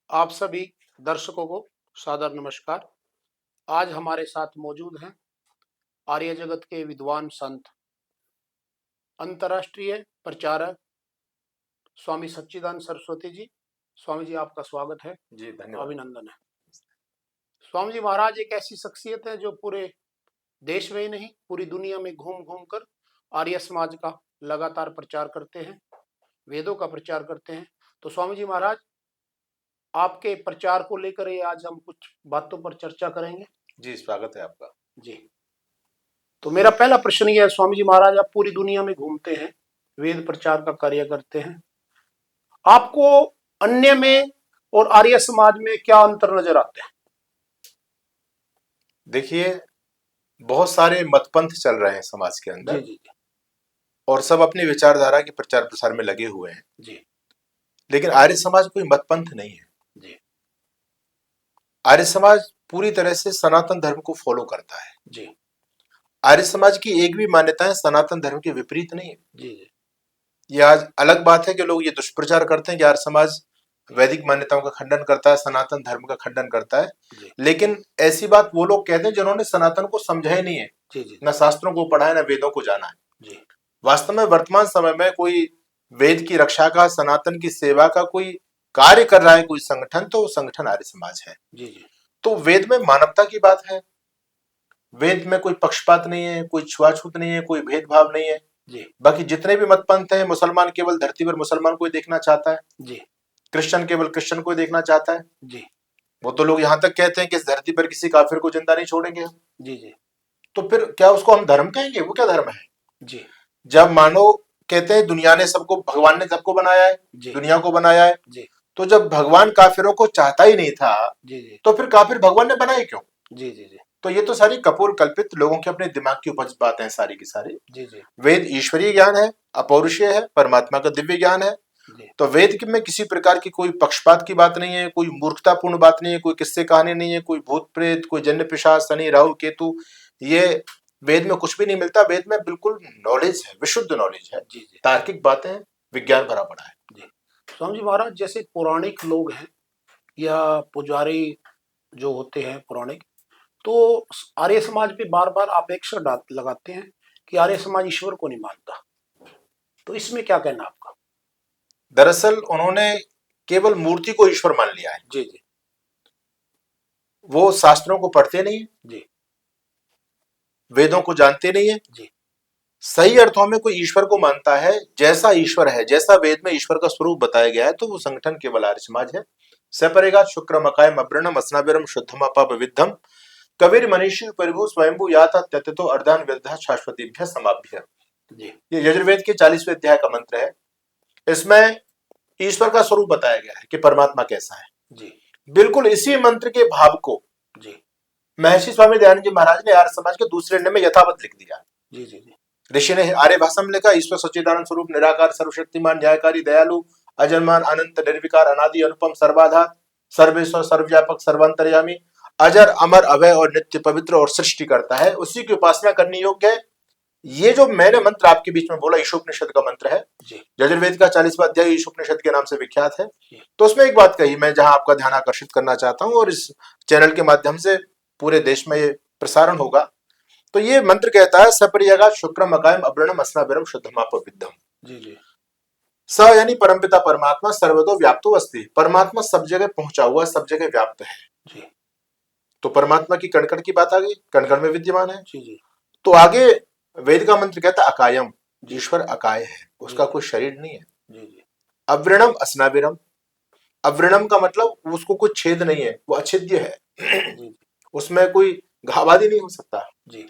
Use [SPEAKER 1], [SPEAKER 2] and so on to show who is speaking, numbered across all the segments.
[SPEAKER 1] आप सभी दर्शकों को सादर नमस्कार। आज हमारे साथ मौजूद हैं आर्य जगत के विद्वान संत, अंतर्राष्ट्रीय प्रचारक स्वामी सच्चिदानंद सरस्वती जी। स्वामी जी, आपका स्वागत है।
[SPEAKER 2] जी धन्यवाद।
[SPEAKER 1] अभिनंदन है। स्वामी जी महाराज एक ऐसी शख्सियत है जो पूरे देश में ही नहीं, पूरी दुनिया में घूम घूम कर आर्य समाज का लगातार प्रचार करते हैं, वेदों का प्रचार करते हैं। तो स्वामी जी महाराज, आपके प्रचार को लेकर ये आज हम कुछ बातों पर चर्चा करेंगे।
[SPEAKER 2] जी स्वागत है आपका।
[SPEAKER 1] जी, तो मेरा पहला प्रश्न ये है, स्वामी जी महाराज आप पूरी दुनिया में घूमते हैं, वेद प्रचार का कार्य करते हैं, आपको अन्य में और आर्य समाज में क्या अंतर नजर आते हैं?
[SPEAKER 2] देखिए, बहुत सारे मतपंथ चल रहे हैं समाज के
[SPEAKER 1] जी
[SPEAKER 2] अंदर
[SPEAKER 1] जी जी
[SPEAKER 2] और सब अपनी विचारधारा के प्रचार प्रसार में लगे हुए हैं।
[SPEAKER 1] जी
[SPEAKER 2] लेकिन आर्य समाज कोई मतपंथ नहीं है।
[SPEAKER 1] जी
[SPEAKER 2] आर्य समाज पूरी तरह से सनातन धर्म को फॉलो करता है।
[SPEAKER 1] जी
[SPEAKER 2] आर्य समाज की एक भी मान्यताएं सनातन धर्म के विपरीत नहीं है।
[SPEAKER 1] जी जी
[SPEAKER 2] ये आज अलग बात है कि लोग ये दुष्प्रचार करते हैं कि आर्य समाज वैदिक मान्यताओं का खंडन करता है, सनातन धर्म का खंडन करता है।
[SPEAKER 1] जी
[SPEAKER 2] लेकिन ऐसी बात वो लोग कहते हैं जिन्होंने सनातन को समझा ही नहीं है,
[SPEAKER 1] जी जी
[SPEAKER 2] न शास्त्रों को पढ़ा है, न वेदों को जाना है।
[SPEAKER 1] जी
[SPEAKER 2] वास्तव में वर्तमान समय में कोई वेद की रक्षा का, सनातन की सेवा का कोई कार्य कर रहा है कोई संगठन, तो वो संगठन आर्य समाज है।
[SPEAKER 1] जी जी
[SPEAKER 2] तो वेद में मानवता की बात है, वेद में कोई पक्षपात नहीं है, कोई छुआछूत नहीं है, कोई भेदभाव नहीं है।
[SPEAKER 1] जी
[SPEAKER 2] बाकी जितने भी मतपंथ हैं, मुसलमान केवल धरती पर मुसलमान को ही देखना चाहता है,
[SPEAKER 1] जी
[SPEAKER 2] क्रिश्चियन केवल क्रिश्चियन को ही देखना चाहता है।
[SPEAKER 1] जी
[SPEAKER 2] वो तो लोग यहाँ तक कहते हैं कि इस धरती पर किसी काफिर को जिंदा नहीं छोड़ेंगे हम।
[SPEAKER 1] जी जी
[SPEAKER 2] तो फिर क्या उसको हम धर्म कहेंगे? वो क्या धर्म है?
[SPEAKER 1] जी
[SPEAKER 2] जब मानो कहते हैं दुनिया ने सबको, भगवान ने सबको बनाया है,
[SPEAKER 1] जी
[SPEAKER 2] दुनिया को बनाया है,
[SPEAKER 1] जी
[SPEAKER 2] तो जब भगवान काफिरों को चाहता ही नहीं था
[SPEAKER 1] जी जी
[SPEAKER 2] तो फिर काफिर भगवान ने बनाए क्यों?
[SPEAKER 1] जी जी जी
[SPEAKER 2] तो ये तो सारी कपोल कल्पित लोगों के अपने दिमाग की उपज बातें हैं सारी की सारी।
[SPEAKER 1] जी जी
[SPEAKER 2] वेद ईश्वरीय ज्ञान है, अपौरुषीय है, परमात्मा का दिव्य ज्ञान है।
[SPEAKER 1] जी
[SPEAKER 2] तो वेद में किसी प्रकार की कोई पक्षपात की बात नहीं है, कोई मूर्खतापूर्ण बात नहीं है, कोई किस्से कहानी नहीं है, कोई भूत प्रेत, कोई जन्य पिशाच, शनि राहु केतु, ये वेद में कुछ भी नहीं मिलता। वेद में बिल्कुल नॉलेज है, विशुद्ध नॉलेज है,
[SPEAKER 1] जी जी
[SPEAKER 2] तार्किक बातें हैं, विज्ञान भरा पड़ा है।
[SPEAKER 1] जी। स्वामी जी महाराज, जैसे पौराणिक लोग हैं या पुजारी जो होते हैं पौराणिक, तो आर्य समाज पे बार बार आपेक्षा लगाते हैं कि आर्य समाज ईश्वर को नहीं मानता, तो इसमें क्या कहना आपका?
[SPEAKER 2] दरअसल उन्होंने केवल मूर्ति को ईश्वर मान लिया है,
[SPEAKER 1] जी जी
[SPEAKER 2] वो शास्त्रों को पढ़ते नहीं है,
[SPEAKER 1] जी
[SPEAKER 2] वेदों को जानते नहीं है।
[SPEAKER 1] जी
[SPEAKER 2] सही अर्थों में कोई ईश्वर को मानता है, जैसा ईश्वर है, जैसा वेद में ईश्वर का स्वरूप बताया गया है, तो वो संगठन केवल आर्य समाज है। सपरेगा शुक्रम अकायम अब्रणम अस्नाविरम शुद्धम अपविद्धम कबीर मनीषी परिभु स्वयंभू याता त्यतो अर्धान विद्या शाश्वतीभ्य समाभ्य।
[SPEAKER 1] जी
[SPEAKER 2] ये यजुर्वेद के 40वें अध्याय का मंत्र है। इसमें ईश्वर का स्वरूप बताया गया है कि परमात्मा कैसा है।
[SPEAKER 1] जी
[SPEAKER 2] बिल्कुल इसी मंत्र के भाव को
[SPEAKER 1] जी
[SPEAKER 2] महर्षि स्वामी दयानंद जी महाराज ने आर्य समाज के दूसरे अंड में यथावत लिख दिया।
[SPEAKER 1] जी जी जी
[SPEAKER 2] ऋषि ने आर्य भाषा में लिखा, ईश्वर सच्चिदानंद स्वरूप निराकार सर्वशक्तिमान न्यायकारी दयालु अजन्मान अनंत निर्विकार अनादि अनुपम सर्वाधार सर्वेश्वर सर्वव्यापक सर्वांतर्यामी अजर अमर अभय और नित्य पवित्र और सृष्टि करता है, उसी की उपासना करनी योग्य है। ये जो मैंने मंत्र आपके बीच में बोला ईशोपनिषद का मंत्र है, यजुर्वेद का 40वां अध्याय ईशोपनिषद के नाम से विख्यात है। तो उसमें एक बात कही मैं जहां आपका ध्यान आकर्षित करना चाहता हूं, और इस चैनल के माध्यम से पूरे देश में ये प्रसारण होगा। तो ये मंत्र कहता है, सपरियगा शुक्रम अकायम अब्रणम अस्नाविरम शुद्धमापविद्धम।
[SPEAKER 1] जी जी
[SPEAKER 2] स यानी परमपिता परमात्मा सर्वतो व्याप्तो अस्ति, परमात्मा सब जगह पहुंचा हुआ, सब जगह व्याप्त है।
[SPEAKER 1] जी
[SPEAKER 2] तो परमात्मा की कण-कण की बात आ गई, कण-कण में विद्यमान है।
[SPEAKER 1] जी जी
[SPEAKER 2] तो आगे वेद का मंत्र कहता है अकायम, ईश्वर अकाय है, उसका कोई शरीर नहीं है।
[SPEAKER 1] जी जी
[SPEAKER 2] अव्रणम अस्नाविरम, अव्रणम का मतलब उसको कोई छेद नहीं है, वो अछेद्य है,
[SPEAKER 1] जी
[SPEAKER 2] उसमें कोई घावादी नहीं हो सकता।
[SPEAKER 1] जी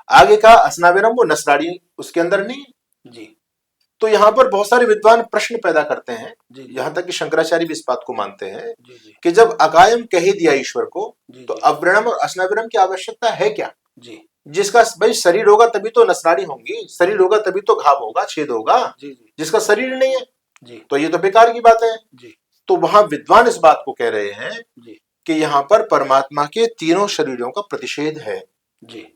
[SPEAKER 2] आगे का अस्नाविरम, वो नसनाड़ी उसके अंदर नहीं है।
[SPEAKER 1] जी
[SPEAKER 2] तो यहाँ पर बहुत सारे विद्वान प्रश्न पैदा करते हैं,
[SPEAKER 1] जी
[SPEAKER 2] यहाँ तक कि शंकराचार्य भी इस बात को मानते हैं
[SPEAKER 1] जी जी
[SPEAKER 2] कि जब अकायम कह ही दिया ईश्वर को,
[SPEAKER 1] जी
[SPEAKER 2] तो
[SPEAKER 1] जी
[SPEAKER 2] अव्रणम और अस्नाविरम की आवश्यकता है क्या?
[SPEAKER 1] जी
[SPEAKER 2] जिसका भाई शरीर होगा तभी तो नसनाड़ी होंगी, शरीर होगा तभी तो घाव होगा, छेद होगा।
[SPEAKER 1] जी जी
[SPEAKER 2] जिसका शरीर नहीं है
[SPEAKER 1] जी
[SPEAKER 2] तो ये तो बेकार की बात है।
[SPEAKER 1] जी
[SPEAKER 2] तो वहां विद्वान इस बात को कह रहे हैं
[SPEAKER 1] जी
[SPEAKER 2] कि यहाँ पर परमात्मा के तीनों शरीरों का प्रतिषेध है।
[SPEAKER 1] जी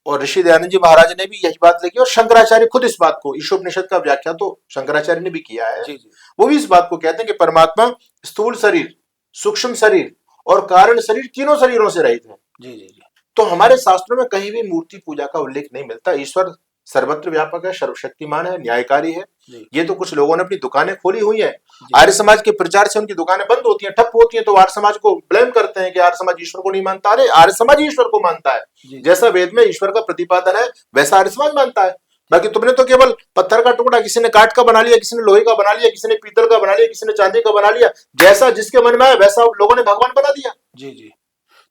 [SPEAKER 2] और ऋषि दयानंद जी महाराज ने भी यही बात लिखी, और शंकराचार्य खुद इस बात को, ईशोपनिषद का व्याख्या तो शंकराचार्य ने भी किया है।
[SPEAKER 1] जी जी
[SPEAKER 2] वो भी इस बात को कहते हैं कि परमात्मा स्थूल शरीर, सूक्ष्म शरीर और कारण शरीर, तीनों शरीरों से रहित है।
[SPEAKER 1] जी जी जी
[SPEAKER 2] तो हमारे शास्त्रों में कहीं भी मूर्ति पूजा का उल्लेख नहीं मिलता। ईश्वर सर्वत्र व्यापक है, सर्वशक्तिमान है, न्यायकारी है।
[SPEAKER 1] जी
[SPEAKER 2] ये तो कुछ लोगों ने अपनी दुकानें खोली हुई हैं।
[SPEAKER 1] जी
[SPEAKER 2] आर्य समाज के प्रचार से उनकी दुकानें बंद होती हैं, ठप होती हैं, तो आर्य समाज को ब्लेम करते हैं कि आर्य समाज ईश्वर को नहीं मानता। अरे आर्य समाज ईश्वर को मानता है,
[SPEAKER 1] जी
[SPEAKER 2] जैसा वेद में ईश्वर का प्रतिपादन है वैसा आर्य समाज मानता है। बाकी तुमने तो केवल पत्थर का टुकड़ा, किसी ने काठ का बना लिया, किसी ने लोहे का बना लिया, किसी ने पीतल का बना लिया, किसी ने चांदी का बना लिया, जैसा जिसके मन में आए वैसा लोगों ने भगवान बना दिया।
[SPEAKER 1] जी जी।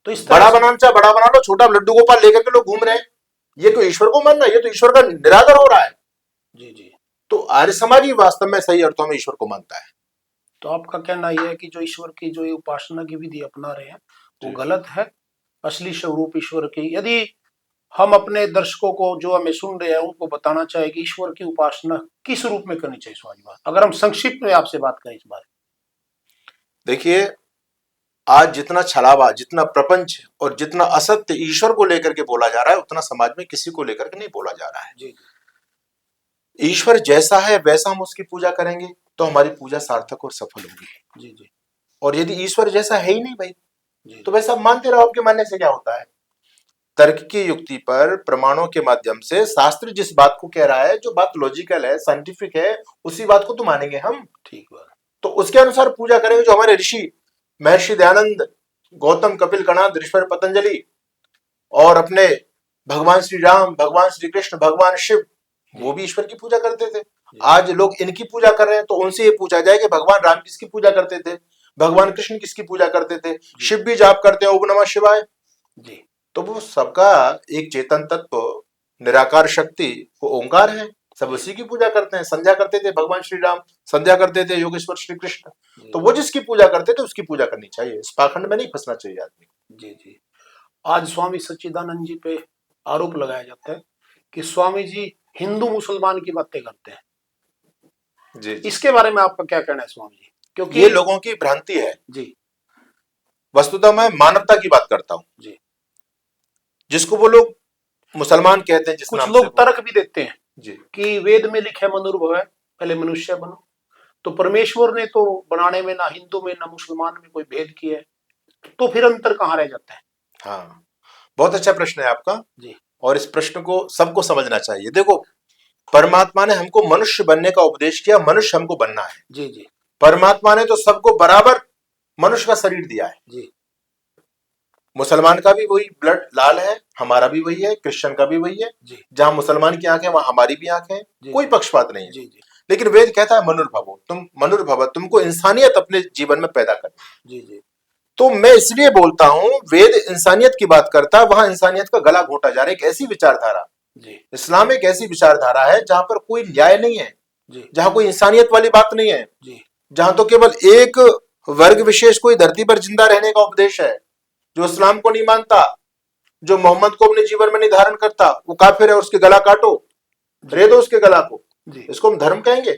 [SPEAKER 1] तो इस
[SPEAKER 2] बड़ा
[SPEAKER 1] तरह से
[SPEAKER 2] बनाना चाहे बड़ा बना लो, छोटा लड्डू गोपाल लेकर के लोग घूम रहे हैं। ये तो ईश्वर को मानना है, ये तो ईश्वर का निरादर हो रहा है।
[SPEAKER 1] जी जी।
[SPEAKER 2] तो आर्य समाज ही वास्तव में सही अर्थों में ईश्वर को मानता है।
[SPEAKER 1] तो आपका कहना यह है कि जो ईश्वर की जो ये उपासना की विधि अपना रहे हैं वो
[SPEAKER 2] जी।
[SPEAKER 1] गलत है। असली स्वरूप ईश्वर की, यदि हम अपने दर्शकों को जो हमें सुन रहे हैं उनको बताना चाहे कि ईश्वर की उपासना किस रूप में करनी चाहिए, स्वामी बात अगर हम संक्षिप्त में आपसे बात करें इस बारे
[SPEAKER 2] देखिए, आज जितना छलावा, जितना प्रपंच और जितना असत्य ईश्वर को लेकर के बोला जा रहा है, उतना समाज में किसी को लेकर के नहीं बोला जा रहा है।
[SPEAKER 1] जी
[SPEAKER 2] ईश्वर जैसा है वैसा हम उसकी पूजा करेंगे तो हमारी पूजा सार्थक और सफल होगी।
[SPEAKER 1] जी जी
[SPEAKER 2] और यदि ईश्वर जैसा है ही नहीं भाई,
[SPEAKER 1] जी
[SPEAKER 2] तो वैसा मानते रहो, आपके मानने से क्या होता है। तर्क की युक्ति पर, प्रमाणों के माध्यम से शास्त्र जिस बात को कह रहा है, जो बात लॉजिकल है, साइंटिफिक है, उसी बात को तो मानेंगे हम।
[SPEAKER 1] ठीक बात।
[SPEAKER 2] तो उसके अनुसार पूजा करेंगे। जो हमारे ऋषि महर्षि दयानंद, गौतम, कपिल, कणाद, ऋषिवर पतंजलि और अपने भगवान श्री राम, भगवान श्री कृष्ण, भगवान शिव, वो भी ईश्वर की पूजा करते थे। आज लोग इनकी पूजा कर रहे हैं, तो उनसे ये पूछा जाए कि भगवान राम किसकी पूजा करते थे, भगवान कृष्ण किसकी पूजा करते थे। शिव भी जाप करते हैं, ओम नमः शिवाय।
[SPEAKER 1] जी
[SPEAKER 2] तो वो सबका एक चेतन तत्व, निराकार शक्ति, वो ओंकार है, सब उसी की पूजा करते हैं। संध्या करते थे भगवान श्री राम, संध्या करते थे योगेश्वर श्री कृष्ण। तो वो जिसकी पूजा करते थे उसकी पूजा करनी चाहिए, इस पाखंड में नहीं फंसना चाहिए आदमी को।
[SPEAKER 1] जी जी। आज स्वामी सच्चिदानंद जी पे आरोप लगाया जाता है कि स्वामी जी हिंदू मुसलमान की बातें करते हैं।
[SPEAKER 2] जी जी।
[SPEAKER 1] इसके बारे में आपका क्या कहना है स्वामी जी? क्योंकि
[SPEAKER 2] ये लोगों की भ्रांति है।
[SPEAKER 1] जी
[SPEAKER 2] वस्तुतः मैं मानवता की बात करता हूँ।
[SPEAKER 1] जी।
[SPEAKER 2] जिसको वो लोग मुसलमान कहते हैं, जिस
[SPEAKER 1] कुछ
[SPEAKER 2] नाम
[SPEAKER 1] लोग
[SPEAKER 2] से
[SPEAKER 1] तर्क भी देते हैं
[SPEAKER 2] जी
[SPEAKER 1] कि वेद में लिखे मनुर्भव है, पहले मनुष्य बनो। तो परमेश्वर ने तो बनाने में ना हिंदू में ना मुसलमान में कोई भेद किया है, तो फिर अंतर कहाँ रह जाता है?
[SPEAKER 2] हाँ, बहुत अच्छा प्रश्न है आपका।
[SPEAKER 1] जी
[SPEAKER 2] और इस प्रश्न को सबको समझना चाहिए। देखो, परमात्मा ने हमको मनुष्य बनने का उपदेश किया, मनुष्य हमको बनना है।
[SPEAKER 1] जी जी
[SPEAKER 2] परमात्मा ने तो सबको बराबर मनुष्य का शरीर दिया है।
[SPEAKER 1] जी
[SPEAKER 2] मुसलमान का भी वही ब्लड लाल है, हमारा भी वही है, क्रिश्चियन का भी वही है।
[SPEAKER 1] जी
[SPEAKER 2] जहां मुसलमान की आंखें वहां हमारी भी आंखें हैं,
[SPEAKER 1] जी
[SPEAKER 2] कोई पक्षपात नहीं है।
[SPEAKER 1] जी जी
[SPEAKER 2] लेकिन वेद कहता है मनुर्भवो, तुम मनुर्भव, तुमको इंसानियत अपने जीवन में पैदा करनी।
[SPEAKER 1] जी जी
[SPEAKER 2] तो मैं इसलिए बोलता हूं, वेद इंसानियत की बात करता है, वहां इंसानियत का गला घोटा जा रहा है। एक ऐसी विचारधारा,
[SPEAKER 1] जी
[SPEAKER 2] इस्लाम एक ऐसी विचारधारा है जहां पर कोई न्याय नहीं है,
[SPEAKER 1] जी
[SPEAKER 2] जहां कोई इंसानियत वाली बात नहीं है,
[SPEAKER 1] जी
[SPEAKER 2] जहां तो केवल एक वर्ग विशेष कोई धरती पर जिंदा रहने का उपदेश है। जो इस्लाम को नहीं मानता, जो मोहम्मद को अपने जीवन में नहीं धारण करता, वो काफिर है, उसके गला काटो, रे दो उसके गला को।
[SPEAKER 1] जी
[SPEAKER 2] इसको हम धर्म कहेंगे?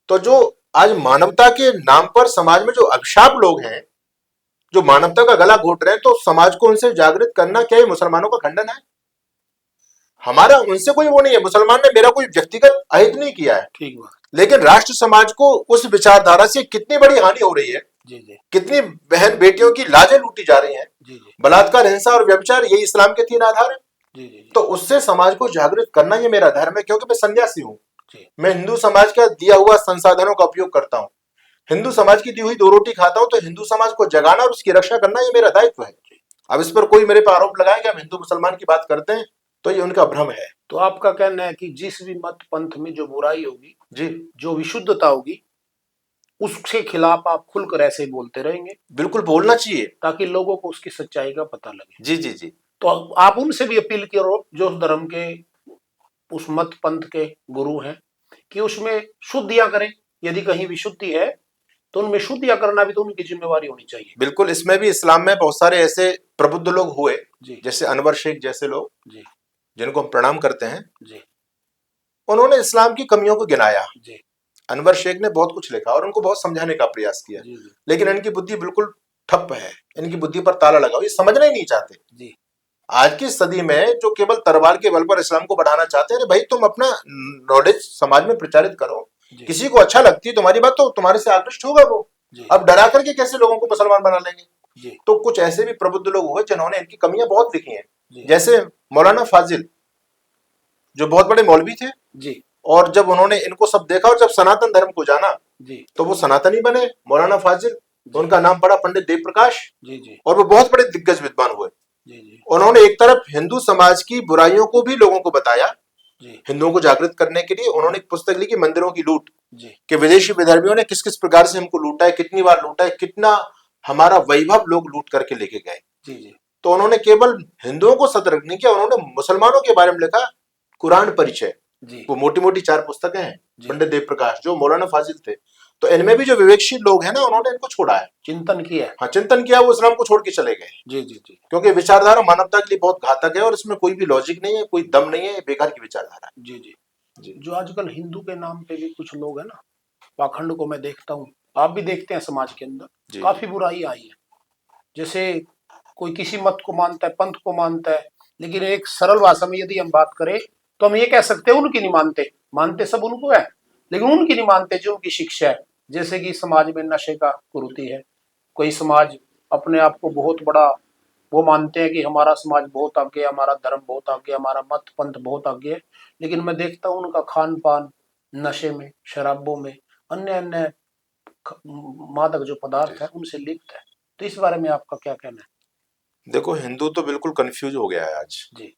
[SPEAKER 2] तो जो आज मानवता के नाम पर समाज में जो अभिशाप लोग हैं, जो मानवता का गला घोट रहे हैं, तो समाज को उनसे जागृत करना क्या ये मुसलमानों का खंडन है? हमारा उनसे कोई वो नहीं है। मुसलमान ने मेरा कोई व्यक्तिगत अहित नहीं किया है,
[SPEAKER 1] ठीक बात।
[SPEAKER 2] लेकिन राष्ट्र समाज को उस विचारधारा से कितनी बड़ी हानि हो रही है,
[SPEAKER 1] जी जी
[SPEAKER 2] कितनी बहन बेटियों की लाजें लूटी जा रही हैं।
[SPEAKER 1] जी जी
[SPEAKER 2] बलात्कार, हिंसा और व्यभिचार, यही इस्लाम के 3 आधार है।
[SPEAKER 1] जी जी
[SPEAKER 2] तो उससे समाज को जागृत करना ये मेरा धर्म है, क्योंकि मैं सन्यासी हूँ।
[SPEAKER 1] जी
[SPEAKER 2] मैं हिंदू समाज का दिया हुआ संसाधनों का उपयोग करता हूँ, हिंदू समाज की दी हुई 2 रोटी खाता हूँ। तो हिंदू समाज को जगाना और उसकी रक्षा करना ये मेरा दायित्व है। अब इस पर कोई मेरे पर आरोप लगाए कि हम हिंदू मुसलमान की बात करते हैं, तो ये उनका भ्रम है।
[SPEAKER 1] तो आपका कहना है कि जिस भी मत पंथ में जो बुराई होगी,
[SPEAKER 2] जी
[SPEAKER 1] जो विशुद्धता होगी, उसके खिलाफ आप खुलकर ऐसे ही बोलते रहेंगे
[SPEAKER 2] बिल्कुल बोलना चाहिए।
[SPEAKER 1] ताकि लोगों को उसकी सच्चाई का पता लगे।
[SPEAKER 2] जी जी जी।
[SPEAKER 1] तो आप उनसे भी अपील करो जो उस धर्म के, उस मत पंथ के गुरु हैं, कि उसमें शुद्धियां करें। यदि कहीं विशुद्धि है तो उनमें शुद्धियां करना भी तो उनकी जिम्मेवारी होनी चाहिए।
[SPEAKER 2] बिल्कुल, इसमें भी इस्लाम में बहुत सारे ऐसे प्रबुद्ध लोग हुए,
[SPEAKER 1] जी
[SPEAKER 2] जैसे अनवर शेख जैसे लोग,
[SPEAKER 1] जी
[SPEAKER 2] जिनको हम प्रणाम करते हैं।
[SPEAKER 1] जी
[SPEAKER 2] उन्होंने इस्लाम की कमियों को गिनाया।
[SPEAKER 1] जी
[SPEAKER 2] अनवर शेख ने बहुत कुछ लिखा और उनको बहुत समझाने का प्रयास किया,
[SPEAKER 1] जी जी
[SPEAKER 2] लेकिन इनकी बुद्धि बिल्कुल ठप है, इनकी बुद्धि पर ताला लगा, ये समझना ही नहीं चाहते।
[SPEAKER 1] जी
[SPEAKER 2] आज की सदी में जो केवल तलवार के बल पर इस्लाम को बढ़ाना चाहते हैं, अरे भाई तुम अपना नॉलेज समाज में प्रचारित करो।
[SPEAKER 1] जी
[SPEAKER 2] किसी को अच्छा लगती है तुम्हारी बात तो तुम्हारे से आकृष्ट होगा वो।
[SPEAKER 1] जी
[SPEAKER 2] अब डरा करके कैसे लोगों को मुसलमान बना लेंगे?
[SPEAKER 1] जी
[SPEAKER 2] तो कुछ ऐसे भी प्रबुद्ध लोग हुए जिन्होंने इनकी कमियां बहुत लिखी हैं,
[SPEAKER 1] जी
[SPEAKER 2] जैसे मौलाना फाजिल, जो बहुत बड़े मौलवी थे।
[SPEAKER 1] जी
[SPEAKER 2] और जब उन्होंने इनको सब देखा और जब सनातन धर्म को जाना
[SPEAKER 1] जी
[SPEAKER 2] तो वो सनातनी बने मौलाना फाजिल। तो उनका नाम पड़ा पंडित देव प्रकाश,
[SPEAKER 1] जी जी
[SPEAKER 2] और वो बहुत बड़े दिग्गज विद्वान हुए।
[SPEAKER 1] जी जी
[SPEAKER 2] उन्होंने एक तरफ हिंदू समाज की बुराइयों को भी लोगों को बताया,
[SPEAKER 1] जी
[SPEAKER 2] हिंदुओं को जागृत करने के लिए उन्होंने एक पुस्तक लिखी मंदिरों की लूट,
[SPEAKER 1] जी
[SPEAKER 2] कि विदेशी विधर्मियों ने किस किस प्रकार से हमको लूटा है, कितनी बार लूटा है, कितना हमारा वैभव लोग लूट करके लेके गए।
[SPEAKER 1] जी जी
[SPEAKER 2] तो उन्होंने केवल हिंदुओं को सतर्क नहीं किया, उन्होंने मुसलमानों के बारे में लिखा कुरान परिचय।
[SPEAKER 1] जी
[SPEAKER 2] वो मोटी मोटी 4 पुस्तकें हैं,
[SPEAKER 1] जी
[SPEAKER 2] पंडित देव प्रकाश जो मौलाना फाजिल थे। तो इनमें भी जो विवेकशील लोग हैं ना, उन्होंने इनको छोड़ा है।
[SPEAKER 1] चिंतन किया है।
[SPEAKER 2] हाँ, चिंतन किया, वो इस्लाम को छोड़ के चले गए,
[SPEAKER 1] जी जी जी
[SPEAKER 2] क्योंकि विचारधारा मानवता के लिए बहुत घातक है और इसमें कोई भी लॉजिक नहीं है, कोई दम नहीं है, ये बेकार की विचारधारा
[SPEAKER 1] जी जी
[SPEAKER 2] है। जी
[SPEAKER 1] जो आजकल हिंदू के नाम पे भी कुछ लोग है ना, पाखंड को मैं देखता हूँ, आप भी देखते हैं समाज के अंदर
[SPEAKER 2] जी
[SPEAKER 1] काफी बुराई आई है। जैसे कोई किसी मत को मानता है, पंथ को मानता है, लेकिन एक सरल भाषा में यदि हम बात करें तो हम ये कह सकते हैं उनकी नहीं मानते, मानते सब उनको है, लेकिन उनकी नहीं मानते जो उनकी शिक्षा है। जैसे कि समाज में नशे का कुरीति है, कोई समाज अपने आप को बहुत बड़ा वो मानते हैं कि हमारा समाज बहुत आगे है, हमारा धर्म बहुत आगे, हमारा मत पंथ बहुत आगे है, लेकिन मैं देखता हूँ उनका खान पान नशे में, शराबों में, अन्य अन्य मादक जो पदार्थ है उनसे लिप्त है। तो इस बारे में आपका क्या कहना
[SPEAKER 2] देखो, हिंदू तो बिल्कुल कंफ्यूज हो गया है आज।
[SPEAKER 1] है? जी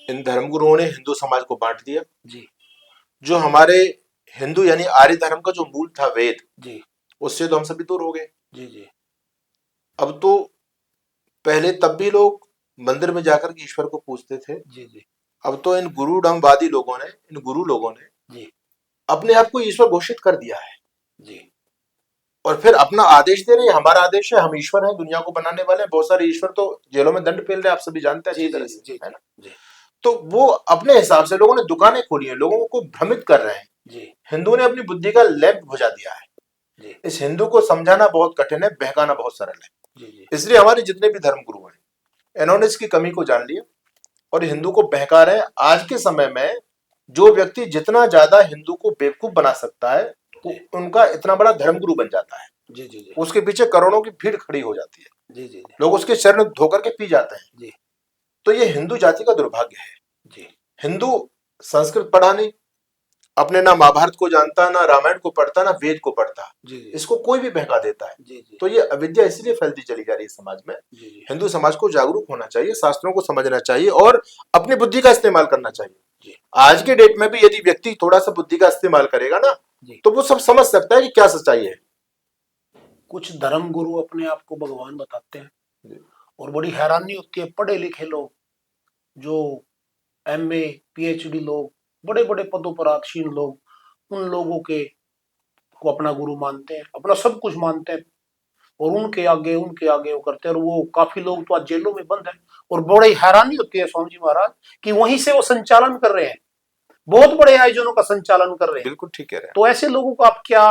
[SPEAKER 2] इन धर्मगुरुओं ने हिंदू समाज को बांट दिया।
[SPEAKER 1] जी
[SPEAKER 2] जो हमारे हिंदू यानी आर्य धर्म का जो मूल था वेद,
[SPEAKER 1] जी
[SPEAKER 2] उससे तो हम सभी दूर हो गए।
[SPEAKER 1] जी जी
[SPEAKER 2] अब तो पहले तब भी लोग मंदिर में जाकर के ईश्वर को पूजते थे,
[SPEAKER 1] जी जी
[SPEAKER 2] अब तो इन गुरुडमवादी लोगों ने, इन गुरु लोगों ने
[SPEAKER 1] जी
[SPEAKER 2] अपने आप को ईश्वर घोषित कर दिया है,
[SPEAKER 1] जी
[SPEAKER 2] और फिर अपना आदेश दे रहे हैं, हमारा आदेश है, हम ईश्वर हैं, दुनिया को बनाने वाले हैं। बहुत सारे ईश्वर तो जेलों में दंड पेल रहे हैं, आप सभी जानते हैं
[SPEAKER 1] जी
[SPEAKER 2] अच्छी
[SPEAKER 1] जी
[SPEAKER 2] तरह
[SPEAKER 1] जी
[SPEAKER 2] से,
[SPEAKER 1] जी
[SPEAKER 2] है ना?
[SPEAKER 1] जी
[SPEAKER 2] तो वो अपने हिसाब से लोगों ने दुकानें खोली हैं, लोगों को भ्रमित कर रहे हैं।
[SPEAKER 1] जी
[SPEAKER 2] हिंदुओं ने अपनी बुद्धि का लैंप बुझा दिया है।
[SPEAKER 1] जी
[SPEAKER 2] इस हिंदू को समझाना बहुत कठिन है, बहकाना बहुत सरल है।
[SPEAKER 1] जी जी
[SPEAKER 2] इसलिए हमारे जितने भी धर्म गुरु हैं, इन्होंने इसकी कमी को जान लिया और हिंदू को बहका रहे हैं। आज के समय में जो व्यक्ति जितना ज्यादा हिंदू को बेवकूफ बना सकता है, उनका इतना बड़ा धर्मगुरु बन जाता है।
[SPEAKER 1] जी जी जी
[SPEAKER 2] उसके पीछे करोड़ों की भीड़ खड़ी हो जाती है,
[SPEAKER 1] जी जी
[SPEAKER 2] लोग उसके चरण धोकर के पी जाते हैं।
[SPEAKER 1] जी
[SPEAKER 2] तो ये हिंदू जाति का दुर्भाग्य है।
[SPEAKER 1] जी
[SPEAKER 2] हिंदू संस्कृत पढ़ा नहीं, अपने ना महाभारत को जानता, ना रामायण को पढ़ता, ना वेद को पढ़ता,
[SPEAKER 1] जी
[SPEAKER 2] इसको कोई भी बहका देता है।
[SPEAKER 1] जी जी
[SPEAKER 2] तो ये अविद्या इसलिए फैलती चली जा रही है समाज में।
[SPEAKER 1] जी जी
[SPEAKER 2] हिंदू समाज को जागरूक होना चाहिए, शास्त्रों को समझना चाहिए और अपनी बुद्धि का इस्तेमाल करना चाहिए।
[SPEAKER 1] जी
[SPEAKER 2] आज के डेट में भी यदि व्यक्ति थोड़ा सा बुद्धि का इस्तेमाल करेगा ना,
[SPEAKER 1] जी
[SPEAKER 2] तो वो सब समझ सकता है कि क्या सच्चाई है।
[SPEAKER 1] कुछ धर्म गुरु अपने आप को भगवान बताते हैं
[SPEAKER 2] जी।
[SPEAKER 1] और बड़ी हैरानी होती है, पढ़े लिखे लोग जो एमए पीएचडी लोग, बड़े बड़े पदों पर आसीन लोग, उन लोगों के को अपना गुरु मानते हैं, अपना सब कुछ मानते हैं, और उनके आगे वो करते हैं। और वो काफी लोग तो आज जेलों में बंद है, और बड़ी हैरानी होती है स्वामी जी महाराज कि वहीं से वो संचालन कर रहे हैं, बहुत बड़े आयोजनों का संचालन कर रहे हैं।
[SPEAKER 2] बिल्कुल ठीक कह रहे हैं।
[SPEAKER 1] तो ऐसे लोगों को आप क्या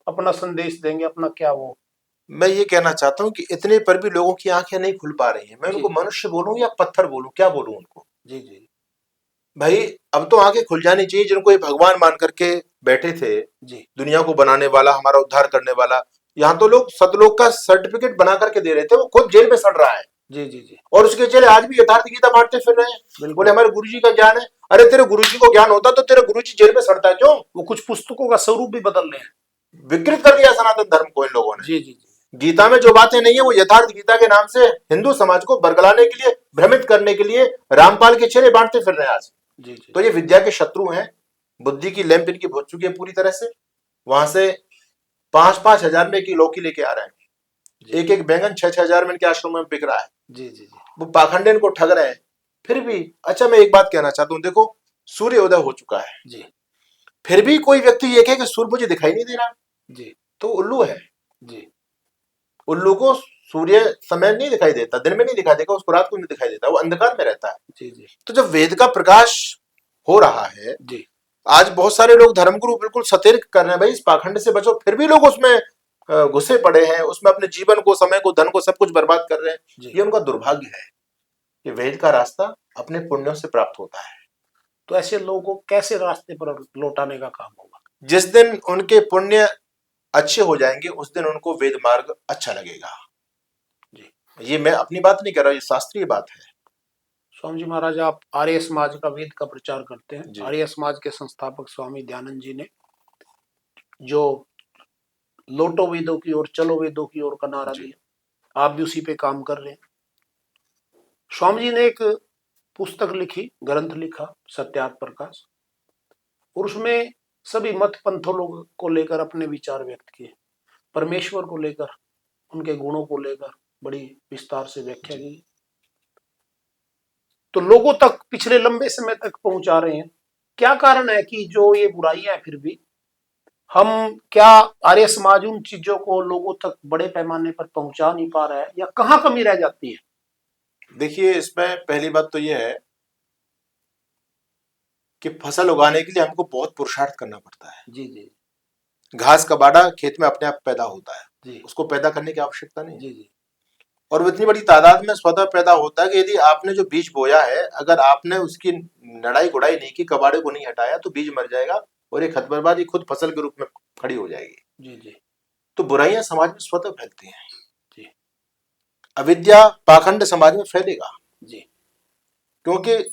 [SPEAKER 1] अपना संदेश देंगे, अपना क्या वो?
[SPEAKER 2] मैं ये कहना चाहता हूँ कि इतने पर भी लोगों की आंखें नहीं खुल पा रही हैं। मैं
[SPEAKER 1] जी
[SPEAKER 2] उनको मनुष्य बोलूं या पत्थर बोलूं, क्या बोलूं उनको?
[SPEAKER 1] जी जी
[SPEAKER 2] भाई अब तो आंखें खुल जानी चाहिए। जिनको ये भगवान मान करके बैठे थे,
[SPEAKER 1] जी
[SPEAKER 2] दुनिया को बनाने वाला, हमारा उद्धार करने वाला, यहाँ तो लोग सतलोक का सर्टिफिकेट बना करके दे रहे थे, वो खुद जेल में सड़ रहा है।
[SPEAKER 1] जी जी जी
[SPEAKER 2] और उसके चले आज भी यथार्थ गीता बांटते फिर रहे हैं,
[SPEAKER 1] बिल्कुल।
[SPEAKER 2] बोले हमारे गुरुजी का ज्ञान है। अरे तेरे गुरुजी को ज्ञान होता तो तेरे गुरुजी जेल में सड़ता है क्यों?
[SPEAKER 1] वो कुछ पुस्तकों का स्वरूप भी बदल रहे हैं।
[SPEAKER 2] विकृत कर दिया सनातन धर्म को इन लोगों ने।
[SPEAKER 1] जी जी जी
[SPEAKER 2] गीता में जो बातें नहीं है वो यथार्थ गीता के नाम से हिंदू समाज को बरगलाने के लिए, भ्रमित करने के लिए रामपाल के चेहरे बांटते फिर रहे हैं आज।
[SPEAKER 1] जी जी
[SPEAKER 2] तो ये विद्या के शत्रु हैं, बुद्धि की लैंप इनकी बुझ चुकी है पूरी तरह से। वहां से 5-5 हजार में की लौकी लेके आ रहे हैं, एक एक बैंगन 6-6 हजार में इनके आश्रम में बिक रहा है।
[SPEAKER 1] जी जी जी
[SPEAKER 2] वो पाखंड इनको ठग रहे हैं फिर भी। अच्छा, मैं एक बात कहना चाहता हूँ, देखो सूर्य उदय हो चुका है,
[SPEAKER 1] जी
[SPEAKER 2] फिर भी कोई व्यक्ति ये कहे कि सूर्य मुझे दिखाई नहीं दे रहा,
[SPEAKER 1] जी
[SPEAKER 2] तो उल्लू है।
[SPEAKER 1] जी
[SPEAKER 2] उल्लू को सूर्य समय नहीं दिखाई देता, दिन में नहीं दिखाई देगा, उसको रात को नहीं दिखाई देता, वो अंधकार में रहता है।
[SPEAKER 1] जी जी
[SPEAKER 2] तो जब वेद का प्रकाश हो रहा है,
[SPEAKER 1] जी
[SPEAKER 2] आज बहुत सारे लोग धर्मगुरु बिल्कुल सतर्क कर रहे हैं, भाई इस पाखंड से बचो, फिर भी लोग उसमें घुसे पड़े हैं, उसमें अपने जीवन को, समय को, धन को, सब कुछ बर्बाद कर रहे हैं।
[SPEAKER 1] जी
[SPEAKER 2] ये उनका दुर्भाग्य है। कि वेद का रास्ता अपने पुण्यों से प्राप्त होता है।
[SPEAKER 1] तो ऐसे लोगों को कैसे रास्ते पर लौटाने का काम होगा?
[SPEAKER 2] जिस दिन उनके पुण्य अच्छे हो जाएंगे उस दिन उनको वेद मार्ग अच्छा लगेगा।
[SPEAKER 1] जी।
[SPEAKER 2] ये मैं अपनी बात नहीं कर रहा, ये शास्त्रीय बात है।
[SPEAKER 1] स्वामी जी महाराज, आप आर्य समाज का वेद का प्रचार करते हैं।
[SPEAKER 2] जी।
[SPEAKER 1] आर्य समाज के संस्थापक स्वामी दयानंद जी ने जो लौटो वेदों की ओर, चलो वेदों की ओर का नारा
[SPEAKER 2] जी।
[SPEAKER 1] दिया, आप भी उसी पे काम कर रहे हैं। स्वामी जी ने एक पुस्तक लिखी, ग्रंथ लिखा, सत्यार्थ प्रकाश, और उसमें सभी मत पंथों लोगों को लेकर अपने विचार व्यक्त किए। परमेश्वर को लेकर, उनके गुणों को लेकर बड़ी विस्तार से व्याख्या की। तो लोगों तक पिछले लंबे समय तक पहुंचा रहे हैं। क्या कारण है कि जो ये बुराइयां है फिर भी हम, क्या आर्य समाज उन चीजों को लोगों तक बड़े पैमाने पर पहुंचा नहीं पा रहा है, या कहाँ कमी रह जाती है?
[SPEAKER 2] देखिए, इसमें पहली बात तो यह है कि फसल उगाने के लिए हमको बहुत पुरुषार्थ करना पड़ता है।
[SPEAKER 1] जी जी
[SPEAKER 2] घास का बाड़ा खेत में अपने आप पैदा होता है,
[SPEAKER 1] जी
[SPEAKER 2] उसको पैदा करने की आवश्यकता नहीं है।
[SPEAKER 1] जी जी
[SPEAKER 2] और वो इतनी बड़ी तादाद में स्वतः पैदा होता है कि यदि आपने जो बीज बोया है, अगर आपने उसकी लड़ाई गुड़ाई नहीं की, कबाड़े को नहीं हटाया, तो बीज मर जाएगा और ये खत बर्बादी खुद फसल के रूप में खड़ी हो जाएगी।
[SPEAKER 1] जी जी
[SPEAKER 2] तो बुराइयां समाज में स्वतः फैलती हैं।
[SPEAKER 1] जी
[SPEAKER 2] अविद्या पाखंड समाज में फैलेगा,
[SPEAKER 1] जी
[SPEAKER 2] क्योंकि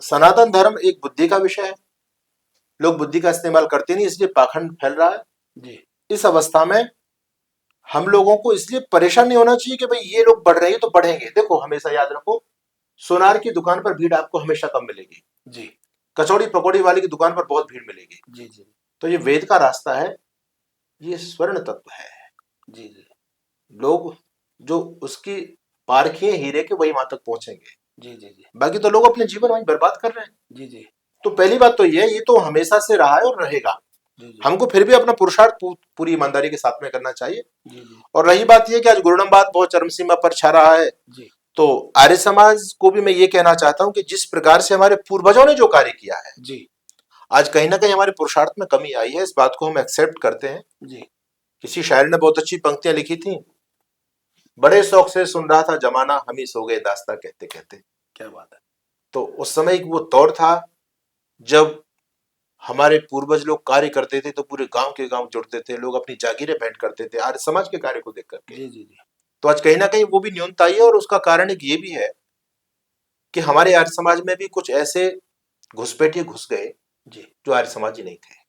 [SPEAKER 2] सनातन धर्म एक बुद्धि का विषय है। लोग बुद्धि का इस्तेमाल करते नहीं, इसलिए पाखंड फैल रहा है।
[SPEAKER 1] जी
[SPEAKER 2] इस अवस्था में हम लोगों को इसलिए परेशान नहीं होना चाहिए कि भाई ये लोग बढ़ रहे हैं तो बढ़ेंगे। देखो, हमेशा याद रखो, सोनार की दुकान पर भीड़ आपको हमेशा कम मिलेगी,
[SPEAKER 1] जी
[SPEAKER 2] कचौड़ी पकौड़ी वाले की दुकान पर बहुत भीड़ मिलेगी।
[SPEAKER 1] जी जी
[SPEAKER 2] तो ये वेद का रास्ता है, ये स्वर्ण तत्व है।
[SPEAKER 1] जी जी
[SPEAKER 2] लोग जो उसकी पारखी हीरे के, वही वहां तक पहुंचेंगे।
[SPEAKER 1] जी जी जी
[SPEAKER 2] बाकी तो लोग अपने जीवन वहीं बर्बाद कर रहे हैं।
[SPEAKER 1] जी जी
[SPEAKER 2] तो पहली बात तो ये तो हमेशा से रहा है और रहेगा।
[SPEAKER 1] जी जी
[SPEAKER 2] हमको फिर भी अपना पुरुषार्थ पूरी ईमानदारी के साथ में करना चाहिए।
[SPEAKER 1] जी जी
[SPEAKER 2] और रही बात यह कि आज गुरुनामवाद बहुत चरम सीमा पर छा रहा है,
[SPEAKER 1] जी
[SPEAKER 2] तो आर्य समाज को भी मैं ये कहना चाहता हूं कि जिस प्रकार से हमारे पूर्वजों ने जो कार्य किया है,
[SPEAKER 1] जी
[SPEAKER 2] आज कहीं ना कहीं हमारे पुरुषार्थ में कमी आई है। इस बात को हम एक्सेप्ट करते हैं।
[SPEAKER 1] जी
[SPEAKER 2] किसी शायर ने बहुत अच्छी पंक्तियां लिखी थी, बड़े शौक से सुन रहा था जमाना, हम ही सो गए दास्ता कहते कहते।
[SPEAKER 1] क्या बात है!
[SPEAKER 2] तो उस समय एक वो दौर था जब हमारे पूर्वज लोग कार्य करते थे तो पूरे गांव के गांव जुड़ते थे, लोग अपनी जागीरें भेंट करते थे आर्य समाज के कार्य को देख करके।
[SPEAKER 1] जी जी जी
[SPEAKER 2] तो आज कहीं ना कहीं वो भी न्यूनता आई है, और उसका कारण एक ये भी है कि हमारे आर्य समाज में भी कुछ ऐसे घुसपैठिए घुस गए
[SPEAKER 1] जी
[SPEAKER 2] जो आर्य समाजी नहीं थे।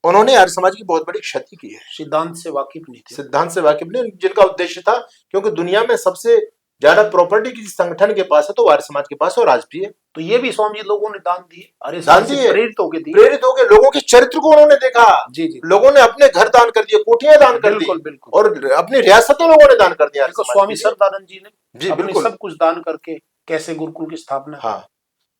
[SPEAKER 2] उन्होंने आर्य समाज की बहुत बड़ी क्षति की है।
[SPEAKER 1] सिद्धांत से वाकिफ नहीं थे।
[SPEAKER 2] सिद्धांत से वाकिफ नहीं, जिनका उद्देश्य था, क्योंकि दुनिया में सबसे ज्यादा प्रॉपर्टी किसी संगठन के पास है तो आर्य समाज के पास है, और आज भी है।
[SPEAKER 1] तो ये भी स्वामी जी लोगों ने दान दिए, अरे
[SPEAKER 2] दान
[SPEAKER 1] से
[SPEAKER 2] दिए,
[SPEAKER 1] प्रेरित होके दिए।
[SPEAKER 2] प्रेरित हो गए, लोगों के चरित्र को उन्होंने देखा।
[SPEAKER 1] जी जी
[SPEAKER 2] लोगों ने अपने घर दान कर दिए, कोठियां दान कर दी,
[SPEAKER 1] बिल्कुल बिल्कुल।
[SPEAKER 2] और अपनी रियासतें लोगों ने दान कर दिया।
[SPEAKER 1] देखो स्वामी सरदानंद जी ने
[SPEAKER 2] जी
[SPEAKER 1] अपने
[SPEAKER 2] बिल्कुल,
[SPEAKER 1] सब कुछ दान करके कैसे गुरुकुल की स्थापना की।
[SPEAKER 2] हाँ।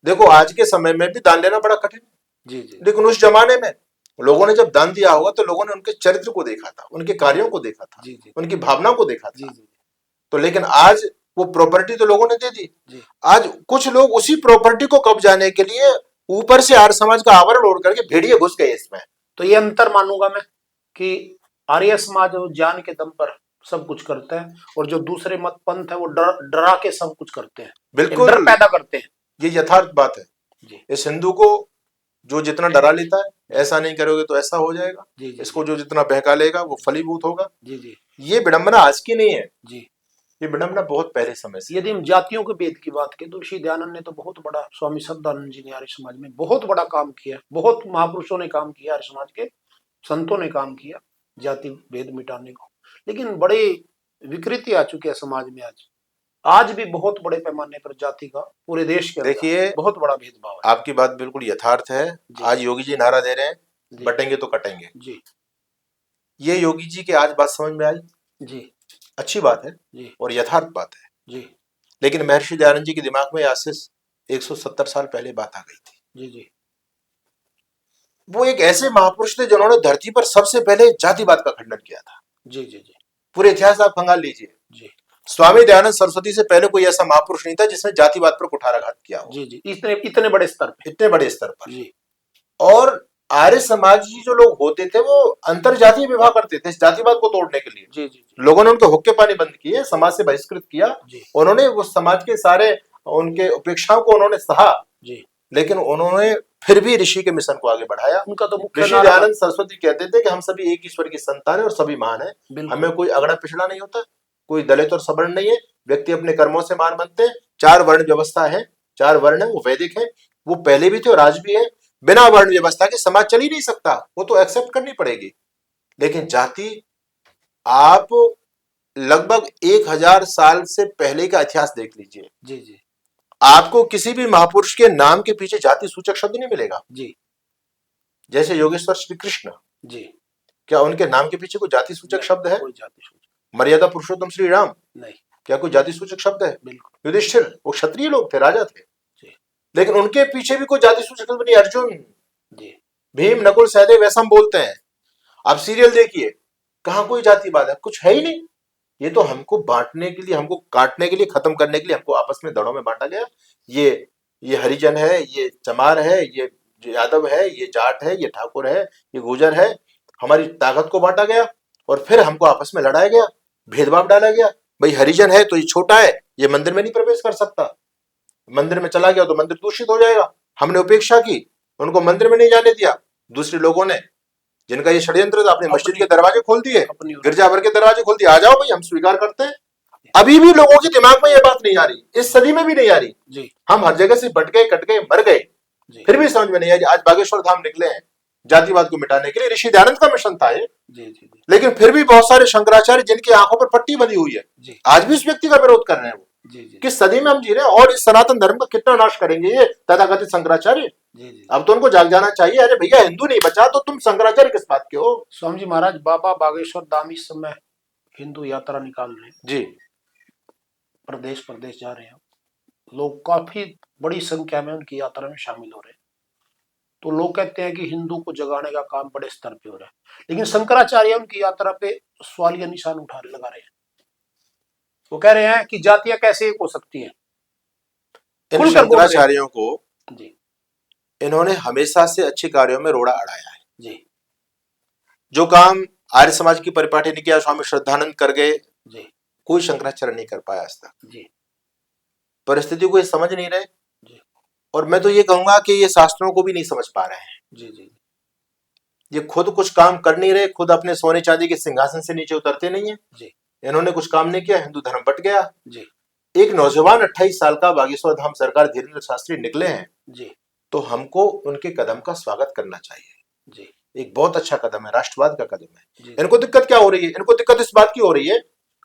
[SPEAKER 2] देखो, आज के समय में भी दान लेना बड़ा कठिन है,
[SPEAKER 1] जी जी
[SPEAKER 2] लेकिन उस जमाने में लोगों ने जब दान दिया होगा तो लोगों ने उनके चरित्र को देखा था, उनके कार्यों को देखा था,
[SPEAKER 1] जी जी
[SPEAKER 2] उनकी भावना को देखा
[SPEAKER 1] जी
[SPEAKER 2] था।
[SPEAKER 1] जी
[SPEAKER 2] तो लेकिन आज वो प्रॉपर्टी तो लोगों ने दे दी।
[SPEAKER 1] जी
[SPEAKER 2] आज कुछ लोग उसी प्रॉपर्टी को कब्जाने के लिए ऊपर से आर्य समाज का आवरण ओढ़ करके भेड़िए घुस गए इसमें।
[SPEAKER 1] तो ये अंतर मानूंगा मैं कि आर्य समाज वो ज्ञान के दम पर सब कुछ करता है, और जो दूसरे मत पंथ है वो डरा के सब कुछ करते हैं,
[SPEAKER 2] बिल्कुल,
[SPEAKER 1] डर पैदा करते हैं।
[SPEAKER 2] ये यथार्थ बात है।
[SPEAKER 1] जी
[SPEAKER 2] इस हिंदू को जो जितना डरा लेता है, ऐसा नहीं करोगे तो ऐसा हो जाएगा,
[SPEAKER 1] जी जी
[SPEAKER 2] इसको जो जितना बहका लेगा वो फलीभूत होगा।
[SPEAKER 1] जी जी
[SPEAKER 2] ये विडंबना आज की नहीं है,
[SPEAKER 1] जी।
[SPEAKER 2] ये विडंबना बहुत पहले समय से।
[SPEAKER 1] यदि हम जातियों के भेद की बात करें तो ऋषि दयानंद ने तो बहुत बड़ा, स्वामी सदानंद जी ने आर्य समाज में बहुत बड़ा काम किया, बहुत महापुरुषों ने काम किया, आर्य समाज के संतों ने काम किया जाति भेद मिटाने को। लेकिन बड़े विकृति आ चुके हैं समाज में। आज भी बहुत बड़े पैमाने पर जाति का पूरे देश के अंदर
[SPEAKER 2] देखिए,
[SPEAKER 1] बहुत बड़ा भेदभाव है।
[SPEAKER 2] आपकी बात बिल्कुल यथार्थ है।
[SPEAKER 1] जी
[SPEAKER 2] आज योगी जी नारा दे रहे हैं,
[SPEAKER 1] जी
[SPEAKER 2] बटेंगे तो कटेंगे।
[SPEAKER 1] जी
[SPEAKER 2] ये योगी जी की आज बात समझ में आई,
[SPEAKER 1] जी
[SPEAKER 2] अच्छी बात है
[SPEAKER 1] जी
[SPEAKER 2] और यथार्थ बात है।
[SPEAKER 1] जी
[SPEAKER 2] लेकिन महर्षि दयानंद जी के दिमाग में आज से 170 साल पहले बात आ गई थी।
[SPEAKER 1] जी जी
[SPEAKER 2] वो एक ऐसे महापुरुष थे जिन्होंने धरती पर सबसे पहले जातिवाद का खंडन किया था।
[SPEAKER 1] जी जी जी
[SPEAKER 2] पूरे इतिहास आप खंगाल लीजिए,
[SPEAKER 1] जी
[SPEAKER 2] स्वामी दयानंद सरस्वती से पहले कोई ऐसा महापुरुष नहीं था जिसने जातिवाद पर कुठाराघात किया हो,
[SPEAKER 1] जी जी इतने इतने बड़े स्तर पे,
[SPEAKER 2] इतने बड़े स्तर पर।
[SPEAKER 1] जी
[SPEAKER 2] और आर्य समाजी जो लोग होते थे वो अंतर जातीय विवाह करते थे इस जातिवाद को तोड़ने के लिए।
[SPEAKER 1] जी जी जी
[SPEAKER 2] लोगों ने उनको हुक्के पानी बंद किए, समाज से बहिष्कृत किया।
[SPEAKER 1] जी
[SPEAKER 2] उन्होंने वो समाज के सारे उनके उपेक्षाओं को उन्होंने सहा,
[SPEAKER 1] जी।
[SPEAKER 2] लेकिन उन्होंने फिर भी ऋषि के मिशन को आगे बढ़ाया।
[SPEAKER 1] उनका तो मुख्य
[SPEAKER 2] ऋषि
[SPEAKER 1] नारा था।
[SPEAKER 2] दयानंद सरस्वती कहते थे कि हम सभी एक ईश्वर की संतान है और सभी महान है।
[SPEAKER 1] बिल्कुल।
[SPEAKER 2] हमें कोई अगड़ा पिछड़ा नहीं होता, कोई दलित और सवर्ण नहीं है। व्यक्ति अपने कर्मों से मान बनते हैं। 4 वर्ण व्यवस्था है, 4 वर्ण है, वो वैदिक है, वो पहले भी थे और आज भी है। बिना वर्ण व्यवस्था के समाज चल ही नहीं सकता, वो तो एक्सेप्ट करनी पड़ेगी। लेकिन जाति, आप लगभग 1000 साल से पहले का इतिहास देख लीजिए,
[SPEAKER 1] जी जी
[SPEAKER 2] आपको किसी भी महापुरुष के नाम के पीछे जाति सूचक शब्द नहीं मिलेगा।
[SPEAKER 1] जी
[SPEAKER 2] जैसे योगेश्वर श्री कृष्ण,
[SPEAKER 1] जी।
[SPEAKER 2] क्या उनके नाम के पीछे कोई जाति सूचक
[SPEAKER 1] नहीं,
[SPEAKER 2] शब्द है?
[SPEAKER 1] कोई जाति सूचक
[SPEAKER 2] मर्यादा पुरुषोत्तम श्री राम,
[SPEAKER 1] नहीं।
[SPEAKER 2] क्या कोई जाति सूचक शब्द है?
[SPEAKER 1] बिल्कुल।
[SPEAKER 2] युधिष्ठिर, वो क्षत्रिय लोग थे, राजा थे,
[SPEAKER 1] जी
[SPEAKER 2] लेकिन उनके पीछे भी कोई जाति सूचक शब्द नहीं। अर्जुन,
[SPEAKER 1] जी
[SPEAKER 2] भीम, नकुल, सहदेव, ऐसा हम बोलते हैं। आप सीरियल देखिए, कहां कोई जातिवाद है? कुछ है ही नहीं। ये तो हमको बांटने के लिए, हमको काटने के लिए, खत्म करने के लिए हमको आपस में दड़ों में बांटा गया। ये हरिजन है, ये चमार है, ये यादव है, ये जाट है, ये ठाकुर है, ये गुर्जर है। हमारी ताकत को बांटा गया और फिर हमको आपस में लड़ाया गया, भेदभाव डाला गया। भाई हरिजन है तो ये छोटा है, ये मंदिर में नहीं प्रवेश कर सकता, मंदिर में चला गया तो मंदिर दूषित हो जाएगा। हमने उपेक्षा की, उनको मंदिर में नहीं जाने दिया। दूसरे लोगों ने, जिनका ये षड्यंत्र था, अपने मस्जिद के दरवाजे खोल दिए,
[SPEAKER 1] अपनी
[SPEAKER 2] गिरजाघर के दरवाजे खोल दिए। आ जाओ भाई, हम स्वीकार करते हैं। अभी भी लोगों के दिमाग में ये बात नहीं आ रही, इस सदी में भी नहीं आ रही।
[SPEAKER 1] जी
[SPEAKER 2] हम हर जगह से बट गए, कट गए, मर गए,
[SPEAKER 1] जी
[SPEAKER 2] फिर भी समझ में नहीं आई। आज बागेश्वर धाम निकले हैं जातिवाद को मिटाने के लिए, ऋषि दयानंद का मिशन था ये।
[SPEAKER 1] जी जी जी
[SPEAKER 2] लेकिन फिर भी बहुत सारे शंकराचार्य जिनकी आंखों पर पट्टी बंधी हुई है,
[SPEAKER 1] जी
[SPEAKER 2] आज भी उस व्यक्ति का विरोध कर रहे हैं। वो
[SPEAKER 1] जी जी
[SPEAKER 2] किस सदी में हम जी रहे हैं और इस सनातन धर्म का कितना नाश करेंगे ये तथाकथित शंकराचार्य।
[SPEAKER 1] जी जी।
[SPEAKER 2] अब तो उनको जाग जाना चाहिए। अरे भैया, हिंदू नहीं बचा तो तुम शंकराचार्य किस बात के हो?
[SPEAKER 1] स्वामी जी महाराज, बाबा बागेश्वर धाम इस समय हिंदू यात्रा निकाल रहे हैं,
[SPEAKER 2] जी,
[SPEAKER 1] प्रदेश प्रदेश जा रहे हैं। लोग काफी बड़ी संख्या में उनकी यात्रा में शामिल हो रहे हैं। तो लोग कहते हैं कि हिंदू को जगाने का काम बड़े स्तर पे हो रहा है, लेकिन शंकराचार्य उनकी यात्रा पे सवालिया निशान लगा रहे हैं। वो कह रहे हैं कि जातियां कैसे एक हो सकती हैं।
[SPEAKER 2] इन
[SPEAKER 1] खुलकर बोल रहे हैं।
[SPEAKER 2] शंकराचार्यों को
[SPEAKER 1] जी
[SPEAKER 2] इन्होंने हमेशा से अच्छे कार्यों में रोड़ा अड़ाया है।
[SPEAKER 1] जी
[SPEAKER 2] जो काम आर्य समाज की परिपाटी ने किया, स्वामी श्रद्धानंद कर गए,
[SPEAKER 1] जी
[SPEAKER 2] कोई शंकराचार्य नहीं कर पाया आज तक।
[SPEAKER 1] जी
[SPEAKER 2] परिस्थिति को ये समझ नहीं रहे,
[SPEAKER 1] जी
[SPEAKER 2] और मैं तो ये कहूंगा कि ये शास्त्रों को भी नहीं समझ पा रहे हैं।
[SPEAKER 1] जी जी
[SPEAKER 2] ये खुद कुछ काम कर नहीं रहे, खुद अपने सोने चांदी के सिंहासन से नीचे उतरते नहीं है।
[SPEAKER 1] जी
[SPEAKER 2] इन्होंने कुछ काम नहीं किया, हिंदू धर्म बट गया।
[SPEAKER 1] जी
[SPEAKER 2] एक नौजवान 28 साल का बागेश्वर धाम सरकार धीरेन्द्र शास्त्री निकले हैं,
[SPEAKER 1] जी
[SPEAKER 2] तो हमको उनके कदम का स्वागत करना चाहिए।
[SPEAKER 1] जी
[SPEAKER 2] एक बहुत अच्छा कदम है, राष्ट्रवाद का कदम है।
[SPEAKER 1] जी
[SPEAKER 2] इनको दिक्कत क्या हो रही है? इनको दिक्कत इस बात की हो रही है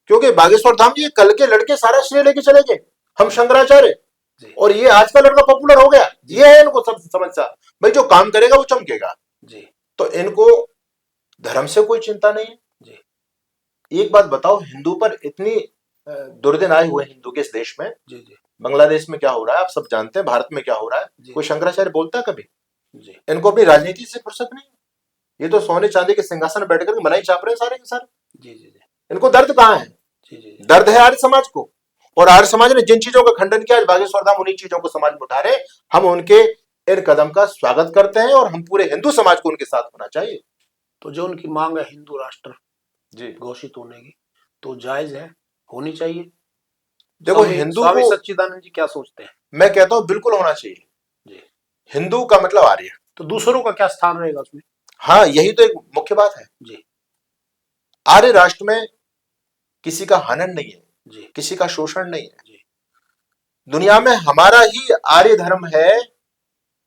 [SPEAKER 2] क्योंकि बागेश्वर धाम जी कल के लड़के सारा श्रेय लेके चले गए, हम शंकराचार्य,
[SPEAKER 1] जी
[SPEAKER 2] और ये आज का लड़का पॉपुलर हो गया। ये है इनको सब समस्या। भाई जो काम करेगा वो चमकेगा।
[SPEAKER 1] जी
[SPEAKER 2] तो इनको धर्म से कोई चिंता नहीं है।
[SPEAKER 1] जी
[SPEAKER 2] एक बात बताओ, हिंदू पर इतनी दुर्दिन आए हुए हिंदू के इस देश में,
[SPEAKER 1] जी जी
[SPEAKER 2] बांग्लादेश में क्या हो रहा है आप सब जानते हैं, भारत में क्या हो रहा है,
[SPEAKER 1] जी।
[SPEAKER 2] कोई शंकराचार्य बोलता है कभी?
[SPEAKER 1] जी
[SPEAKER 2] इनको अपनी राजनीति से फुर्सत नहीं। ये तो सोने चांदी के सिंहासन में बैठकर मलाई चाप रहे हैं सारे के सारे।
[SPEAKER 1] जी जी जी
[SPEAKER 2] इनको दर्द कहाँ है?
[SPEAKER 1] जी जी
[SPEAKER 2] दर्द है आर्य समाज को, और आर्य समाज ने जिन चीजों का खंडन किया, आज बागेश्वर धाम उन्हीं चीजों को समाज में उठा रहे। हम उनके इन कदम का स्वागत करते हैं और हम पूरे हिंदू समाज को उनके साथ होना चाहिए।
[SPEAKER 1] तो जो उनकी मांग है हिंदू राष्ट्र
[SPEAKER 2] जी,
[SPEAKER 1] घोषित होने की, तो जायज है, होनी चाहिए।
[SPEAKER 2] देखो
[SPEAKER 1] स्वामी
[SPEAKER 2] हिंदू
[SPEAKER 1] स्वामी
[SPEAKER 2] को,
[SPEAKER 1] सच्चिदानंद जी क्या सोचते हैं?
[SPEAKER 2] मैं कहता हूं बिल्कुल होना चाहिए।
[SPEAKER 1] जी।
[SPEAKER 2] हिंदू का मतलब आर्य।
[SPEAKER 1] तो दूसरों का क्या स्थान रहेगा उसमें?
[SPEAKER 2] हाँ, यही तो एक मुख्य बात है।
[SPEAKER 1] जी
[SPEAKER 2] आर्य राष्ट्र में किसी का हनन नहीं है,
[SPEAKER 1] जी
[SPEAKER 2] किसी का शोषण नहीं है।
[SPEAKER 1] जी
[SPEAKER 2] दुनिया में हमारा ही आर्य धर्म है।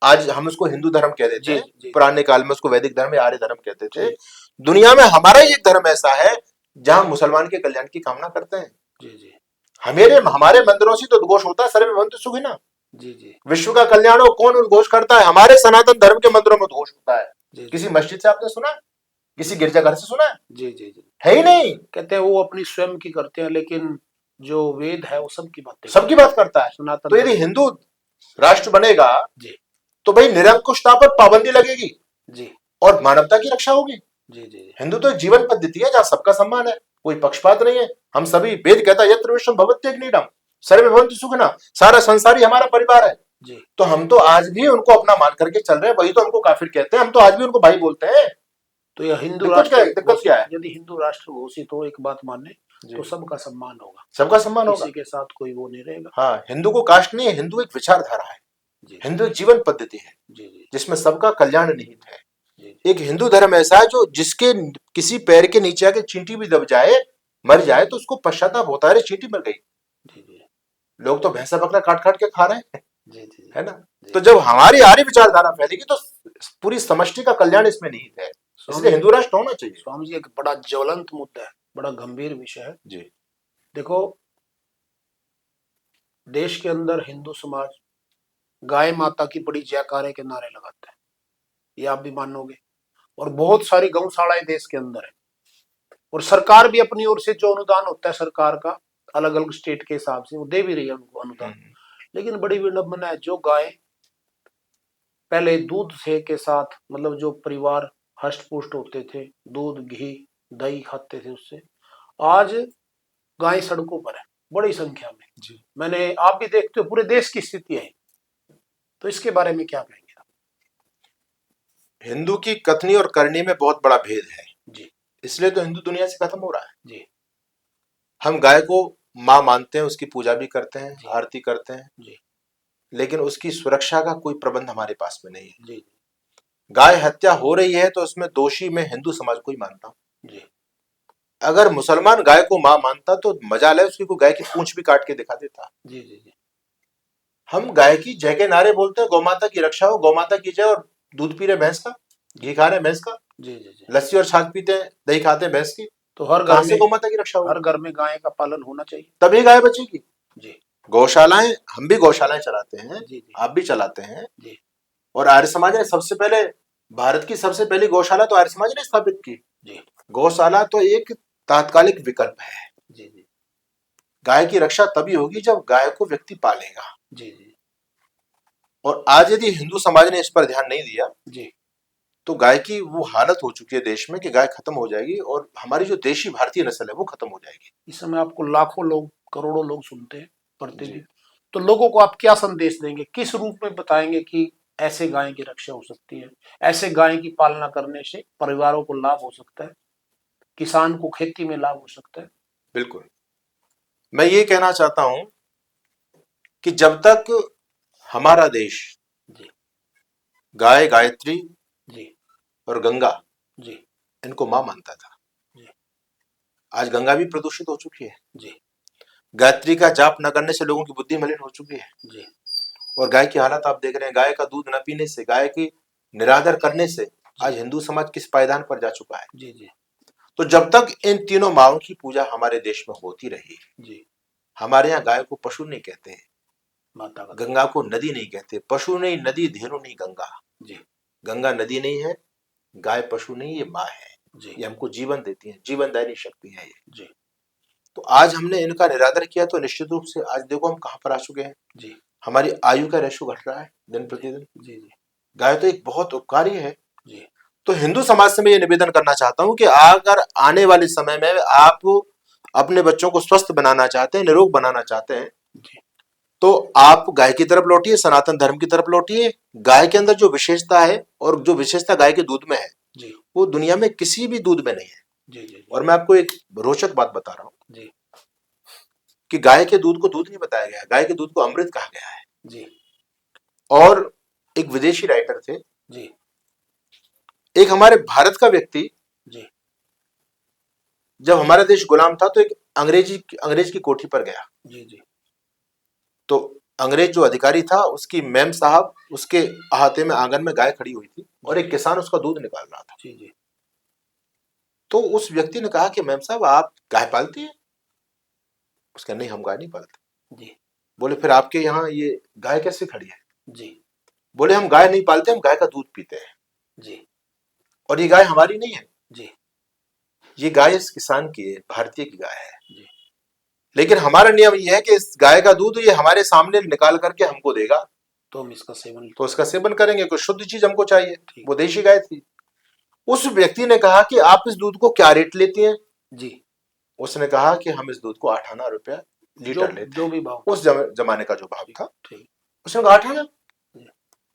[SPEAKER 2] आज हम उसको हिंदू धर्म कहते
[SPEAKER 1] जी
[SPEAKER 2] थे,
[SPEAKER 1] जी
[SPEAKER 2] पुराने काल में उसको वैदिक धर्म या आर्य धर्म कहते थे।
[SPEAKER 1] जी
[SPEAKER 2] दुनिया में हमारा ही एक धर्म ऐसा है जहां मुसलमान के कल्याण की कामना करते हैं।
[SPEAKER 1] जी जी
[SPEAKER 2] हमारे मंदिरों से तो उद्घोष होता है, सर्वे भवन्तु सुखिनः,
[SPEAKER 1] जी जी
[SPEAKER 2] विश्व का कल्याण हो। कौन उद्घोष करता है? हमारे सनातन धर्म के मंदिरों में उद्घोष होता है।
[SPEAKER 1] जी
[SPEAKER 2] किसी मस्जिद से आपने सुना? किसी गिरजाघर से सुना?
[SPEAKER 1] जी जी जी
[SPEAKER 2] है ही नहीं।
[SPEAKER 1] कहते हैं वो अपनी स्वयं की करते हैं, लेकिन जो वेद है वो सबकी बातें
[SPEAKER 2] सबकी बात करता है।
[SPEAKER 1] सनातन
[SPEAKER 2] तो यदि हिंदू राष्ट्र बनेगा
[SPEAKER 1] जी
[SPEAKER 2] तो भाई निरंकुशता पर पाबंदी लगेगी
[SPEAKER 1] जी
[SPEAKER 2] और मानवता की रक्षा होगी।
[SPEAKER 1] जी जी
[SPEAKER 2] हिंदू तो एक जीवन पद्धति है जहां सबका सम्मान है, कोई पक्षपात नहीं है। हम सभी, वेद कहता है यत्र विश्वम भवत्यग्निडम सर्वे भवन्तु सुखिनः, सारा संसार ही हमारा परिवार है।
[SPEAKER 1] जी
[SPEAKER 2] तो हम तो आज भी उनको अपना मान करके चल रहे हैं, वही तो हमको काफिर कहते हैं, हम तो आज भी उनको भाई बोलते हैं।
[SPEAKER 1] तो यह हिंदू
[SPEAKER 2] दिक्कत क्या है?
[SPEAKER 1] राष्ट्र
[SPEAKER 2] दिक्कत क्या है?
[SPEAKER 1] यदि हिंदू राष्ट्र घोषित हो, एक बात माने,
[SPEAKER 2] जी,
[SPEAKER 1] तो सबका सम्मान होगा,
[SPEAKER 2] सबका सम्मान होगा।
[SPEAKER 1] किसी के साथ कोई वो नहीं रहेगा।
[SPEAKER 2] हाँ, हिंदू को कास्ट नहीं है, हिंदू एक विचारधारा है,
[SPEAKER 1] जी
[SPEAKER 2] हिंदू एक जीवन पद्धति है
[SPEAKER 1] जी जी
[SPEAKER 2] जिसमें सबका कल्याण निहित है।
[SPEAKER 1] जी
[SPEAKER 2] एक हिंदू धर्म ऐसा है जो जिसके किसी पैर के नीचे आके चींटी भी दब जाए, मर जाए, तो उसको पश्चाताप होता है, अरे चींटी मर गई।
[SPEAKER 1] जी जी
[SPEAKER 2] लोग तो भैंसा बकरा काट काट के खा रहे हैं,
[SPEAKER 1] जी जी
[SPEAKER 2] है ना।
[SPEAKER 1] जी।
[SPEAKER 2] तो जब हमारी आर्य विचारधारा फैलेगी तो पूरी समष्टि का कल्याण इसमें निहित है, इसलिए हिंदू राष्ट्र होना चाहिए।
[SPEAKER 1] स्वामी जी, एक बड़ा ज्वलंत मुद्दा है, बड़ा गंभीर विषय है।
[SPEAKER 2] जी,
[SPEAKER 1] देखो, देश के अंदर हिंदू समाज गाय माता की बड़ी जयकारे के नारे लगाता है, ये आप भी मानोगे। और बहुत सारी गौशालाएं देश के अंदर है, और सरकार भी अपनी ओर से जो अनुदान होता है सरकार का, अलग अलग स्टेट के हिसाब से वो दे भी रही है उनको अनुदान। लेकिन बड़ी विडंबना है, जो गाय पहले दूध से के साथ, मतलब जो परिवार हष्ट पुष्ट होते थे, दूध घी दही खाते थे उससे, आज गाय सड़कों पर है बड़ी संख्या में।
[SPEAKER 2] जी।
[SPEAKER 1] मैंने, आप भी देखते हो पूरे देश की स्थिति है, तो इसके बारे में क्या कहेंगे आप?
[SPEAKER 2] हिंदू की कथनी और करनी में बहुत बड़ा भेद है
[SPEAKER 1] जी
[SPEAKER 2] इसलिए तो हिंदू दुनिया से खत्म हो रहा है।
[SPEAKER 1] जी
[SPEAKER 2] हम गाय को माँ मानते हैं, उसकी पूजा भी करते हैं,
[SPEAKER 1] जी।
[SPEAKER 2] आरती करते हैं,
[SPEAKER 1] जी
[SPEAKER 2] लेकिन उसकी सुरक्षा का कोई प्रबंध हमारे पास में नहीं है।
[SPEAKER 1] जी
[SPEAKER 2] गाय हत्या हो रही है तो उसमें दोषी मैं हिंदू समाज को ही मानता हूँ।
[SPEAKER 1] जी
[SPEAKER 2] अगर मुसलमान गाय को माँ मानता तो मजाल है, उसकी को गाय की पूंछ भी काट के दिखा देता।
[SPEAKER 1] जी जी जी
[SPEAKER 2] हम गाय की जय के नारे बोलते हैं, गौमाता की रक्षा हो, गौमाता की जय, और दूध पी रहे भैंस का, घी खा रहे भैंस का,
[SPEAKER 1] जी जी जी।
[SPEAKER 2] लस्सी और छाछ पीते हैं, दही खाते हैं भैंस की,
[SPEAKER 1] तो हर
[SPEAKER 2] कहां
[SPEAKER 1] घर
[SPEAKER 2] से
[SPEAKER 1] में,
[SPEAKER 2] गौमाता की रक्षा
[SPEAKER 1] हर
[SPEAKER 2] होगी?
[SPEAKER 1] घर में गाय का पालन होना चाहिए।
[SPEAKER 2] तभी गाय बचेगी।
[SPEAKER 1] जी
[SPEAKER 2] गौशालाएं, हम भी गौशालाएं चलाते हैं,
[SPEAKER 1] जी जी
[SPEAKER 2] आप भी चलाते हैं,
[SPEAKER 1] जी
[SPEAKER 2] और आर्य समाज ने सबसे पहले, भारत की सबसे पहली गौशाला तो आर्य समाज ने स्थापित की।
[SPEAKER 1] जी
[SPEAKER 2] गौशाला तो एक तात्कालिक विकल्प है।
[SPEAKER 1] जी जी
[SPEAKER 2] गाय की रक्षा तभी होगी जब गाय को व्यक्ति पालेगा।
[SPEAKER 1] जी जी
[SPEAKER 2] और आज यदि हिंदू समाज ने इस पर ध्यान नहीं दिया
[SPEAKER 1] जी।
[SPEAKER 2] तो गाय की वो हालत हो चुकी है देश में कि गाय खत्म हो जाएगी और हमारी जो देशी भारतीय नस्ल है वो खत्म हो जाएगी।
[SPEAKER 1] इस समय आपको लाखों लोग, करोड़ों लोग सुनते हैं प्रतिदिन,
[SPEAKER 2] जी।
[SPEAKER 1] तो लोगों को आप क्या संदेश देंगे, किस रूप में बताएंगे कि ऐसे गाय की रक्षा हो सकती है, ऐसे गाय की पालना करने से परिवारों को लाभ हो सकता है, किसान को खेती में लाभ हो सकता है?
[SPEAKER 2] बिल्कुल, मैं ये कहना चाहता हूं कि जब तक हमारा देश
[SPEAKER 1] जी
[SPEAKER 2] गाय, गायत्री
[SPEAKER 1] जी
[SPEAKER 2] और गंगा,
[SPEAKER 1] जी
[SPEAKER 2] इनको मां मानता था,
[SPEAKER 1] जी
[SPEAKER 2] आज गंगा भी प्रदूषित हो चुकी है।
[SPEAKER 1] जी
[SPEAKER 2] गायत्री का जाप न करने से लोगों की बुद्धि मलिन हो चुकी है,
[SPEAKER 1] जी
[SPEAKER 2] और गाय की हालत आप देख रहे हैं। गाय का दूध न पीने से, गाय की निरादर करने से आज हिंदू समाज किस पायदान पर जा चुका है।
[SPEAKER 1] जी जी
[SPEAKER 2] तो जब तक इन तीनों माओं की पूजा हमारे देश में होती रही,
[SPEAKER 1] जी।
[SPEAKER 2] हमारे यहाँ गाय को पशु नहीं कहते हैं,
[SPEAKER 1] माता का
[SPEAKER 2] गंगा को नदी नहीं कहते, पशु नहीं नदी, धेनु नहीं गंगा।
[SPEAKER 1] जी
[SPEAKER 2] गंगा नदी नहीं है, गाय पशु नहीं, ये माँ है,
[SPEAKER 1] जी
[SPEAKER 2] ये हमको जीवन देती है, जीवनदायी शक्ति है ये।
[SPEAKER 1] जी
[SPEAKER 2] तो आज हमने इनका निरादर किया तो निश्चित रूप से आज देखो हम कहाँ पर आ चुके हैं।
[SPEAKER 1] जी
[SPEAKER 2] हमारी आयु का रेशो घट रहा है दिन प्रतिदिन।
[SPEAKER 1] जी जी
[SPEAKER 2] गाय तो एक बहुत उपकारी है।
[SPEAKER 1] जी
[SPEAKER 2] तो हिंदू समाज से मैं ये निवेदन करना चाहता हूँ कि अगर आने वाले समय में आप अपने बच्चों को स्वस्थ बनाना चाहते हैं, निरोग बनाना चाहते हैं,
[SPEAKER 1] जी
[SPEAKER 2] तो आप गाय की तरफ लौटिए, सनातन धर्म की तरफ लौटिए। गाय के अंदर जो विशेषता है और जो विशेषता गाय के दूध में है
[SPEAKER 1] जी
[SPEAKER 2] वो दुनिया में किसी भी दूध में नहीं है।
[SPEAKER 1] जी जी
[SPEAKER 2] और मैं आपको एक रोचक बात बता रहा हूँ
[SPEAKER 1] जी
[SPEAKER 2] कि गाय के दूध को दूध नहीं बताया गया है, गाय के दूध को अमृत कहा गया है।
[SPEAKER 1] जी
[SPEAKER 2] और एक विदेशी राइटर थे,
[SPEAKER 1] जी
[SPEAKER 2] एक हमारे भारत का व्यक्ति,
[SPEAKER 1] जी
[SPEAKER 2] जब हमारा देश गुलाम था तो एक अंग्रेज की कोठी पर गया।
[SPEAKER 1] जी जी
[SPEAKER 2] तो अंग्रेज जो अधिकारी था उसकी मैम साहब उसके अहाते में आंगन में गाय खड़ी हुई थी और एक किसान उसका दूध निकाल रहा था।
[SPEAKER 1] जी जी
[SPEAKER 2] तो उस व्यक्ति ने कहा कि मैम साहब आप गाय पालती हैं? उसका नहीं, हम गाय नहीं पालते।
[SPEAKER 1] जी
[SPEAKER 2] बोले फिर आपके यहाँ ये गाय कैसे खड़ी है?
[SPEAKER 1] जी
[SPEAKER 2] बोले हम गाय नहीं पालते, हम गाय का दूध पीते हैं,
[SPEAKER 1] जी
[SPEAKER 2] और ये गाय हमारी नहीं है,
[SPEAKER 1] जी
[SPEAKER 2] ये गाय इस किसान की है, भारतीय की गाय है।
[SPEAKER 1] जी
[SPEAKER 2] लेकिन हमारा नियम ये है कि इस गाय का दूध ये हमारे सामने निकाल करके हमको देगा
[SPEAKER 1] तो हम इसका सेवन,
[SPEAKER 2] तो उसका सेवन करेंगे, कुछ शुद्ध चीज हमको चाहिए।
[SPEAKER 1] ठीक।
[SPEAKER 2] वो देशी गाय थी। उस व्यक्ति ने कहा कि आप इस दूध को क्या रेट लेती हैं?
[SPEAKER 1] जी
[SPEAKER 2] उसने कहा कि हम इस दूध को 8 आना रुपया
[SPEAKER 1] जो
[SPEAKER 2] लीटर लेते
[SPEAKER 1] जो
[SPEAKER 2] हैं।
[SPEAKER 1] भी भाव,
[SPEAKER 2] उस जमाने का जो भाव था।
[SPEAKER 1] ठीक।
[SPEAKER 2] उसने कहा "गाढ़ा ना,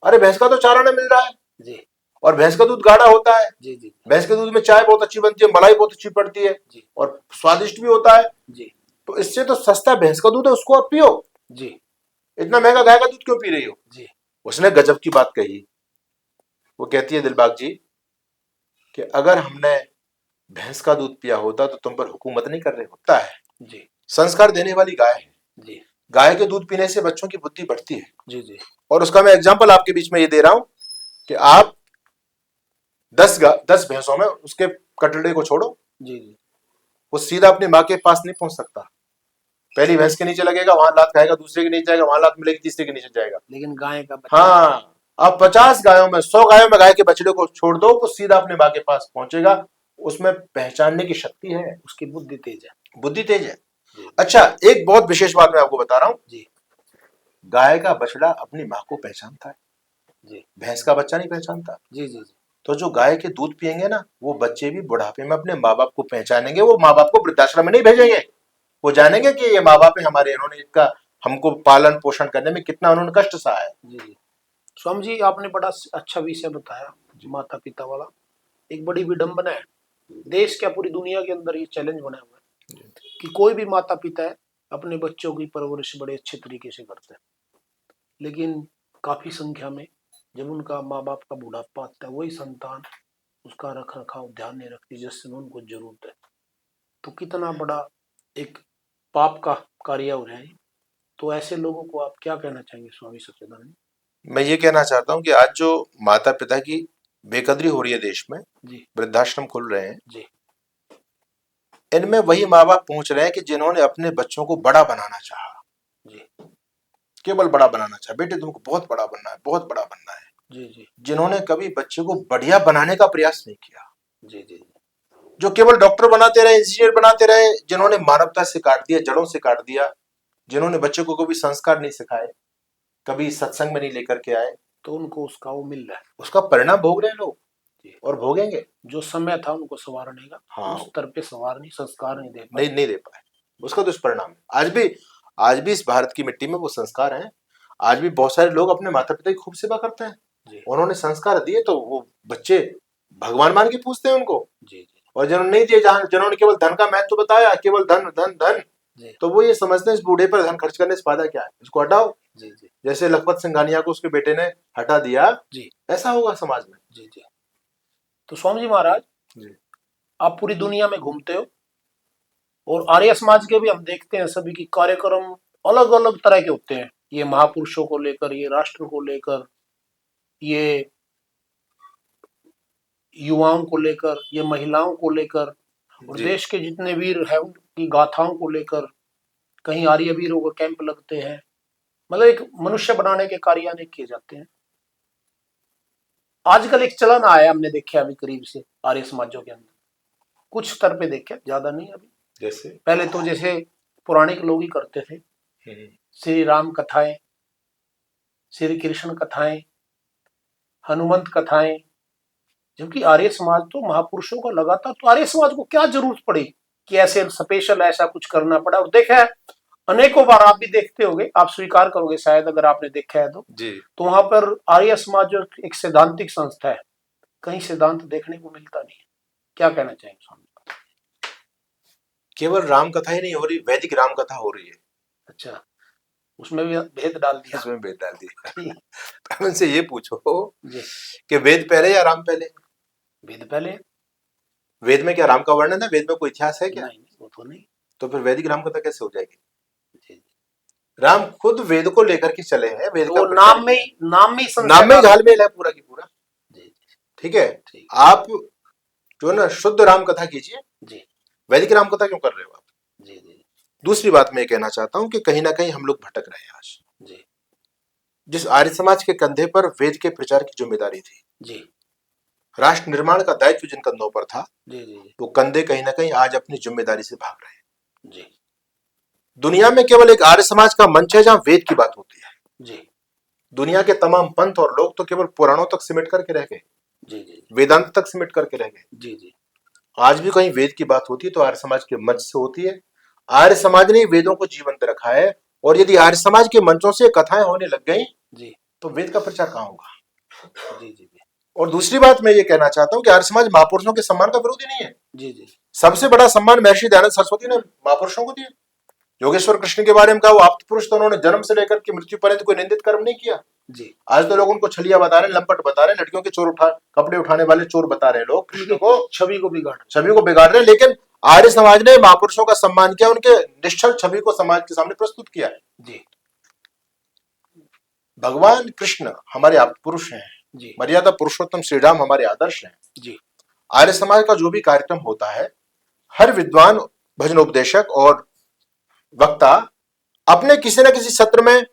[SPEAKER 2] अरे भैंस का तो चारा ना मिल रहा है,
[SPEAKER 1] जी
[SPEAKER 2] और भैंस का दूध गाढ़ा होता है,
[SPEAKER 1] जी जी
[SPEAKER 2] भैंस के दूध में चाय बहुत अच्छी बनती है, मलाई बहुत अच्छी पड़ती है,
[SPEAKER 1] जी
[SPEAKER 2] और स्वादिष्ट भी होता है,
[SPEAKER 1] जी
[SPEAKER 2] तो इससे तो सस्ता भैंस का दूध है, उसको आप पियो,
[SPEAKER 1] जी
[SPEAKER 2] इतना महंगा गाय का दूध क्यों पी रही हो"।
[SPEAKER 1] जी
[SPEAKER 2] उसने गजब की बात कही। वो कहती है दिलबाग जी कि अगर हमने भैंस का दूध पिया होता तो तुम पर हुकूमत नहीं कर रहे होता है,
[SPEAKER 1] जी
[SPEAKER 2] संस्कार देने वाली गाय है,
[SPEAKER 1] जी
[SPEAKER 2] गाय के दूध पीने से बच्चों की बुद्धि बढ़ती है।
[SPEAKER 1] जी जी
[SPEAKER 2] और उसका मैं एग्जांपल आपके बीच में ये दे रहा हूं कि आप 10 भैंसों में उसके कटड़े को छोड़ो,
[SPEAKER 1] जी जी
[SPEAKER 2] वो सीधा अपनी माँ के पास नहीं पहुंच सकता, पहली भैंस के नीचे लगेगा, वहां लात खाएगा, दूसरे के नीचे जाएगा, वहां लात मिलेगी, तीसरे के नीचे जाएगा।
[SPEAKER 1] लेकिन गाय का बच्चा
[SPEAKER 2] हाँ, अब 50 गायों में 100 गायों में गाय के बछड़े को छोड़ दो, वो सीधा अपने माँ के पास पहुंचेगा, उसमें पहचानने की शक्ति है,
[SPEAKER 1] उसकी बुद्धि तेज है।
[SPEAKER 2] बुद्धि तेज है।
[SPEAKER 1] जी
[SPEAKER 2] अच्छा, एक बहुत विशेष बात मैं आपको बता रहा हूँ,
[SPEAKER 1] जी
[SPEAKER 2] गाय का बछड़ा अपनी माँ को पहचानता है,
[SPEAKER 1] जी
[SPEAKER 2] भैंस का बच्चा नहीं पहचानता।
[SPEAKER 1] जी जी
[SPEAKER 2] तो जो गाय के दूध पियेंगे ना, वो बच्चे भी बुढ़ापे में अपने माँ बाप को पहचानेंगे, वो माँ बाप को वृद्धाश्रम में नहीं भेजेंगे, वो जानेंगे कि ये माँ बाप है हमारे, इन्होंने इसका हमको पालन पोषण करने में कितना उन्होंने कष्ट सहा है।
[SPEAKER 1] जी जी स्वामी जी, आपने बड़ा अच्छा विषय बताया, माता पिता वाला। एक बड़ी विडंबना है, देश क्या पूरी दुनिया के अंदर ये चैलेंज बना हुआ है कि कोई भी माता पिता है अपने बच्चों की परवरिश बड़े अच्छे तरीके से करते हैं, लेकिन काफी संख्या में जब उनका माँ बाप का बुढ़ापा आता है, वही संतान उसका रख रखाव ध्यान नहीं रखती जिससे उनको जरूरत है। तो कितना बड़ा एक पाप का कार्य हो रहा है। तो ऐसे लोगों को आप क्या कहना चाहेंगे स्वामी सच्चिदानंद
[SPEAKER 2] मैं ये कहना चाहता हूँ कि आज जो माता पिता की बेकदरी हो रही है देश में,
[SPEAKER 1] जी?
[SPEAKER 2] वृद्धाश्रम खुल रहे हैं,
[SPEAKER 1] जी
[SPEAKER 2] इनमें वही माँ बाप पहुंच रहे हैं कि जिन्होंने अपने बच्चों को बड़ा बनाना चाहा,
[SPEAKER 1] जी
[SPEAKER 2] केवल बड़ा बनाना चाहा, बेटे तुमको बहुत बड़ा बनना है, बहुत बड़ा बनना है,
[SPEAKER 1] जी जी
[SPEAKER 2] जिन्होंने कभी बच्चे को बढ़िया बनाने का प्रयास नहीं किया,
[SPEAKER 1] जी जी
[SPEAKER 2] जो केवल डॉक्टर बनाते रहे, इंजीनियर बनाते रहे, जिन्होंने मानवता से काट दिया, जड़ों से काट दिया, जिन्होंने बच्चे को कभी संस्कार नहीं सिखाए, कभी सत्संग में नहीं लेकर के आए,
[SPEAKER 1] तो उनको उसका वो मिल रहा है।
[SPEAKER 2] उसका परिणाम भोग रहे हैं लोग,
[SPEAKER 1] जी,
[SPEAKER 2] और भोगेंगे।
[SPEAKER 1] जो समय था उनको संवारने का,
[SPEAKER 2] हाँ,
[SPEAKER 1] उस स्तर पे संवार नहीं, संस्कार नहीं दे पाए।
[SPEAKER 2] नहीं दे पाए, उसका दुष्परिणाम है। आज भी इस भारत की मिट्टी में वो संस्कार हैं। आज भी बहुत सारे लोग अपने माता पिता की खूब सेवा करते हैं,
[SPEAKER 1] जी
[SPEAKER 2] उन्होंने संस्कार दिए तो वो बच्चे भगवान मान के पूछते हैं उनको।
[SPEAKER 1] जी जी
[SPEAKER 2] और जिन्होंने नहीं दिए, जिन्होंने केवल धन का महत्व बताया, केवल धन धन धन,
[SPEAKER 1] जी
[SPEAKER 2] तो वो ये समझते हैं इस बूढ़े पर धन खर्च करने से फायदा क्या है, इसको हटाओ।
[SPEAKER 1] जी जी
[SPEAKER 2] जैसे लखपत सिंघानिया को उसके बेटे ने हटा दिया,
[SPEAKER 1] जी
[SPEAKER 2] ऐसा होगा समाज में।
[SPEAKER 1] जी जी तो स्वामी जी महाराज,
[SPEAKER 2] जी
[SPEAKER 1] आप पूरी दुनिया में घूमते हो और आर्य समाज के भी हम देखते हैं सभी की कार्यक्रम अलग अलग तरह के होते हैं। ये महापुरुषों को लेकर, ये राष्ट्र को लेकर, ये युवाओं को लेकर, ये महिलाओं को लेकर, और
[SPEAKER 2] जी
[SPEAKER 1] देश के जितने वीर हैं उनकी गाथाओं को लेकर। कहीं आर्य वीरों के कैंप लगते हैं, मतलब एक मनुष्य बनाने के कार्य अनेक किए जाते हैं। आजकल एक चलन आया, हमने देखा अभी करीब से आर्य समाजों के अंदर, कुछ स्तर पे देखे, ज्यादा नहीं अभी।
[SPEAKER 2] जैसे
[SPEAKER 1] पहले तो जैसे पौराणिक लोग ही करते थे, श्री राम कथाएं, श्री कृष्ण कथाएं, हनुमंत कथाएं, जबकि आर्य समाज तो महापुरुषों का लगातार। तो आर्य समाज को क्या जरूरत पड़ी कि ऐसे स्पेशल ऐसा कुछ करना पड़ा? और देखा है अनेकों बार, आप भी देखते होंगे, आप स्वीकार करोगे शायद अगर आपने देखा है
[SPEAKER 2] जी
[SPEAKER 1] तो वहां पर आर्य समाज जो एक सैद्धांतिक संस्था है, कहीं सिद्धांत देखने को मिलता नहीं है। क्या कहना चाहेंगे स्वामी?
[SPEAKER 2] केवल राम कथा ही नहीं हो रही, वैदिक राम कथा हो रही है।
[SPEAKER 1] अच्छा, उसमें भी भेद डाल दिया।
[SPEAKER 2] इसमें भेद डाल दिया। उनसे ये पूछो
[SPEAKER 1] जी,
[SPEAKER 2] कि वेद पहले या राम पहले?
[SPEAKER 1] भेद पहले।
[SPEAKER 2] वेद में क्या राम का वर्णन है? वेद में कोई इतिहास है क्या?
[SPEAKER 1] नहीं, वो तो नहीं।
[SPEAKER 2] तो फिर वैदिक राम कथा कैसे हो जाएगी?
[SPEAKER 1] जी,
[SPEAKER 2] राम खुद वेद को लेकर के चले हैं, वेद
[SPEAKER 1] तो
[SPEAKER 2] का
[SPEAKER 1] वो
[SPEAKER 2] प्रचार
[SPEAKER 1] नाम में
[SPEAKER 2] किया।
[SPEAKER 1] ही, नाम में ही
[SPEAKER 2] नाम में ही
[SPEAKER 1] संशय।
[SPEAKER 2] घालमेल है पूरा की पूरा।
[SPEAKER 1] जी
[SPEAKER 2] ठीक है,
[SPEAKER 1] ठीक।
[SPEAKER 2] आप जो है ना शुद्ध राम कथा कीजिए,
[SPEAKER 1] जी
[SPEAKER 2] वैदिक राम कथा क्यों कर रहे हो आप?
[SPEAKER 1] जी जी
[SPEAKER 2] दूसरी बात मैं ये कहना चाहता हूं कि कहीं ना कहीं हम लोग भटक रहे हैं आज।
[SPEAKER 1] जी
[SPEAKER 2] जिस आर्य समाज के कंधे पर वेद के प्रचार की जिम्मेदारी थी,
[SPEAKER 1] जी
[SPEAKER 2] राष्ट्र निर्माण का दायित्व जिन कंधों पर था,
[SPEAKER 1] जी जी
[SPEAKER 2] वो कंधे कहीं ना कहीं आज अपनी जिम्मेदारी से भाग रहे हैं।
[SPEAKER 1] जी
[SPEAKER 2] दुनिया में केवल एक आर्य समाज का मंच है जहां वेद की बात होती है।
[SPEAKER 1] जी
[SPEAKER 2] दुनिया के तमाम पंथ और लोग तो केवल पुराणों तक सिमट करके रह गए,
[SPEAKER 1] जी जी
[SPEAKER 2] वेदांत तक सिमट करके रह गए।
[SPEAKER 1] जी जी
[SPEAKER 2] आज भी कहीं वेद की बात होती है तो आर्य समाज के मंच से होती है। आर्य समाज ने वेदों को जीवंत रखा है, और यदि आर्य समाज के मंचों से कथाएं होने लग गई
[SPEAKER 1] जी
[SPEAKER 2] तो वेद का प्रचार कहाँ होगा।
[SPEAKER 1] जी जी जी
[SPEAKER 2] और दूसरी बात मैं ये कहना चाहता हूँ कि आर्य समाज महापुरुषों के सम्मान का विरोधी नहीं है।
[SPEAKER 1] जी जी
[SPEAKER 2] सबसे बड़ा सम्मान महर्षि दयानंद सरस्वती ने महापुरुषों को दिया। योगेश्वर कृष्ण के बारे में कहा वो आप्त पुरुष, तो उन्होंने जन्म से लेकर के मृत्यु पर्यंत कोई निंदित कर्म नहीं किया।
[SPEAKER 1] जी
[SPEAKER 2] आज तो लोग उनको छलिया बता रहे हैं, लंपट बता रहे हैं, लड़कियों के कपड़े उठाने वाले चोर बता रहे हैं लोग कृष्ण को,
[SPEAKER 1] छवि को बिगाड़
[SPEAKER 2] छवि को बिगाड़ रहे हैं। लेकिन आर्य समाज ने महापुरुषों का सम्मान किया, उनके निश्चल छवि को समाज के सामने प्रस्तुत किया है।
[SPEAKER 1] जी
[SPEAKER 2] भगवान कृष्ण हमारे आप्त पुरुष हैं,
[SPEAKER 1] जी
[SPEAKER 2] मर्यादा पुरुषोत्तम श्री राम हमारे आदर्श हैं।
[SPEAKER 1] जी
[SPEAKER 2] आर्य समाज का जो भी कार्यक्रम होता है, हर विद्वान, भजनोपदेशक और वक्ता अपने किसी न किसी सत्र में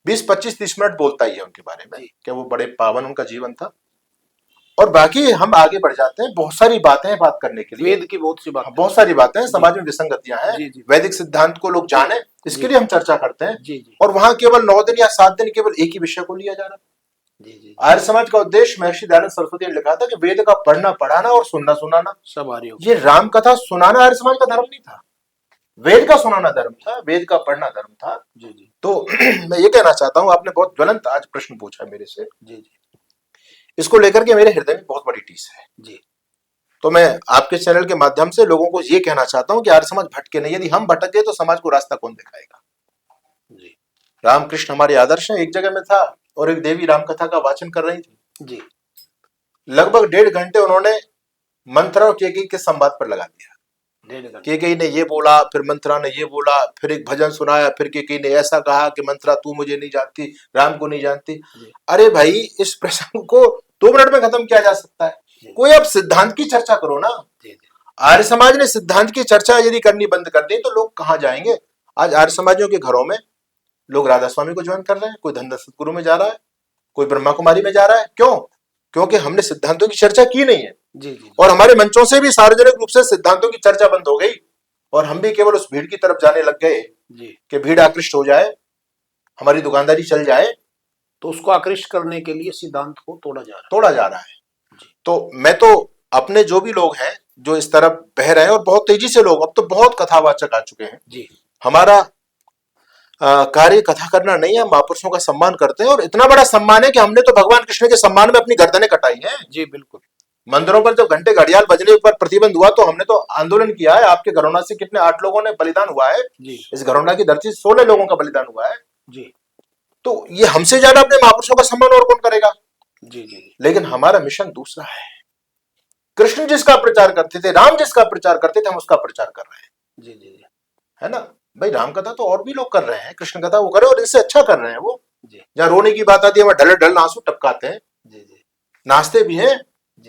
[SPEAKER 2] 20, 25, 30 मिनट बोलता ही है उनके बारे में कि वो बड़े पावन उनका जीवन था। और बाकी हम आगे बढ़ जाते हैं, बहुत सारी बातें हैं बात करने के लिए,
[SPEAKER 1] वेद की बहुत सी बात
[SPEAKER 2] बहुत सारी बातें हैं, समाज में विसंगतियां हैं,
[SPEAKER 1] जी, जी।
[SPEAKER 2] वैदिक सिद्धांत को लोग जाने इसके
[SPEAKER 1] जी।
[SPEAKER 2] लिए हम चर्चा करते हैं।
[SPEAKER 1] जी जी
[SPEAKER 2] और वहां केवल 9 दिन या 7 दिन केवल एक ही विषय को लिया जा रहा है।
[SPEAKER 1] जी जी
[SPEAKER 2] आर्य समाज का उद्देश्य महर्षि दयानंद सरस्वती ने लिखा था कि वेद का पढ़ना पढ़ाना और सुनना सुनाना।
[SPEAKER 1] सब आ रही हो
[SPEAKER 2] ये राम कथा सुनाना आर्य समाज का धर्म नहीं था, वेद का सुनाना धर्म था, वेद का पढ़ना धर्म था।
[SPEAKER 1] जी जी
[SPEAKER 2] तो मैं ये कहना चाहता हूँ, आपने बहुत ज्वलंत आज प्रश्न पूछा मेरे से,
[SPEAKER 1] जी जी
[SPEAKER 2] इसको लेकर के मेरे हृदय में बहुत बड़ी टीस है।
[SPEAKER 1] जी
[SPEAKER 2] तो मैं आपके चैनल के माध्यम से लोगों को ये कहना चाहता हूँ कि आर्य समाज भटके नहीं। यदि हम भटक गए तो समाज को रास्ता कौन दिखाएगा।
[SPEAKER 1] जी
[SPEAKER 2] रामकृष्ण हमारे आदर्श हैं। एक जगह में था और एक देवी राम कथा का वाचन कर रही थी,
[SPEAKER 1] जी
[SPEAKER 2] लगभग 1.5 घंटे उन्होंने मंत्रा और केकई के संवाद पर लगा दिया। केकई ने ये बोला, फिर मंत्रा ने ये बोला, फिर एक भजन सुनाया, फिर केकई ने ऐसा कहा कि मंत्रा तू मुझे नहीं जानती, राम को नहीं जानती। अरे भाई, इस प्रसंग को 2 मिनट में खत्म किया जा सकता है। कोई अब सिद्धांत की चर्चा करो ना। आर्य समाज ने सिद्धांत की चर्चा यदि करनी बंद कर दी तो लोग कहाँ जाएंगे। आज आर्य समाजियों के घरों में लोग राधा स्वामी को ज्वाइन कर रहे हैं, कोई धनदत्त सतगुरु में जा रहा है, कोई ब्रह्मा कुमारी में जा रहा है। क्यों? क्योंकि हमने सिद्धांतों की चर्चा की नहीं है।
[SPEAKER 1] जी जी
[SPEAKER 2] और हमारे मंचों से भी सार्वजनिक रूप से सिद्धांतों की चर्चा बंद हो गई और हम भी केवल उस भीड़ की तरफ जाने लग गए कि भीड़ आकृष्ट हो जाए, हमारी दुकानदारी चल जाए।
[SPEAKER 1] तो उसको आकृष्ट करने के लिए सिद्धांत को तोड़ा जा रहा है।
[SPEAKER 2] तो मैं तो अपने जो भी लोग हैं जो इस तरफ बह रहे हैं, और बहुत तेजी से लोग, अब तो बहुत कथावाचक आ चुके हैं
[SPEAKER 1] जी।
[SPEAKER 2] हमारा कार्य कथा करना नहीं है, हम महापुरुषों का सम्मान करते हैं। और इतना बड़ा सम्मान है कि हमने तो भगवान कृष्ण के सम्मान में अपनी गर्दनें कटाई हैं।
[SPEAKER 1] जी बिल्कुल।
[SPEAKER 2] मंदिरों पर जब घंटे घड़ियाल बजने पर प्रतिबंध हुआ तो हमने तो आंदोलन किया है। आपके घरौना से कितने 8 लोगों ने बलिदान हुआ है
[SPEAKER 1] जी।
[SPEAKER 2] इस घरौना की धरती से 16 लोगों का बलिदान हुआ है
[SPEAKER 1] जी।
[SPEAKER 2] तो ये हमसे ज्यादा अपने महापुरुषों का सम्मान और कौन करेगा।
[SPEAKER 1] जी जी।
[SPEAKER 2] लेकिन हमारा मिशन दूसरा है। कृष्ण जिसका प्रचार करते थे, राम जिसका प्रचार करते थे, हम उसका प्रचार कर रहे हैं।
[SPEAKER 1] जी जी
[SPEAKER 2] है ना भाई। राम कथा तो और भी लोग कर रहे हैं, कृष्ण कथा वो करे और इससे अच्छा कर रहे हैं वो।
[SPEAKER 1] जी।
[SPEAKER 2] जहाँ रोने की बात आती है वहां ढल ढल आंसू टपकाते हैं।
[SPEAKER 1] जी जी।
[SPEAKER 2] नाचते भी हैं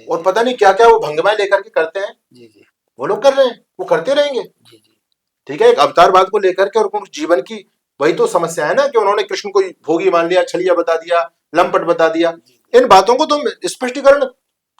[SPEAKER 2] और पता नहीं क्या क्या वो भंगिमाएं लेकर के करते हैं।
[SPEAKER 1] जी जी।
[SPEAKER 2] वो लोग कर रहे हैं, वो करते रहेंगे।
[SPEAKER 1] जी जी।
[SPEAKER 2] ठीक है, एक अवतारवाद को लेकर के और उनके जीवन की वही तो समस्या है ना कि उन्होंने कृष्ण को भोगी मान लिया, छलिया बता दिया, लंपट बता दिया। इन बातों को तुम स्पष्टीकरण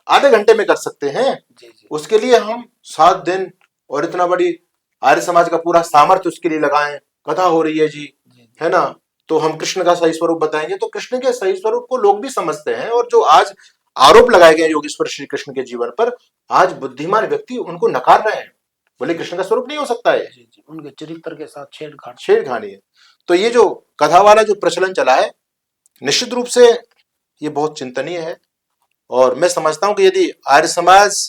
[SPEAKER 2] आधे घंटे में कर सकते हैं।
[SPEAKER 1] जी जी।
[SPEAKER 2] उसके लिए हम 7 दिन और इतना बड़ी आर्य समाज का पूरा सामर्थ्य उसके लिए लगाएं। कथा हो रही है जी, है ना, तो हम कृष्ण का सही स्वरूप बताएंगे तो कृष्ण के सही स्वरूप को लोग भी समझते हैं। और जो आज आरोप लगाए गए योगेश्वर श्री कृष्ण के जीवन पर, आज बुद्धिमान व्यक्ति उनको नकार रहे हैं, बोले कृष्ण का स्वरूप नहीं हो सकता है।
[SPEAKER 1] जी जी। उनके चरित्र के साथ
[SPEAKER 2] छेड़खानी है। तो ये जो कथा वाला जो प्रचलन चला है, निश्चित रूप से ये बहुत चिंतनीय है। और मैं समझता हूं कि यदि आर्य समाज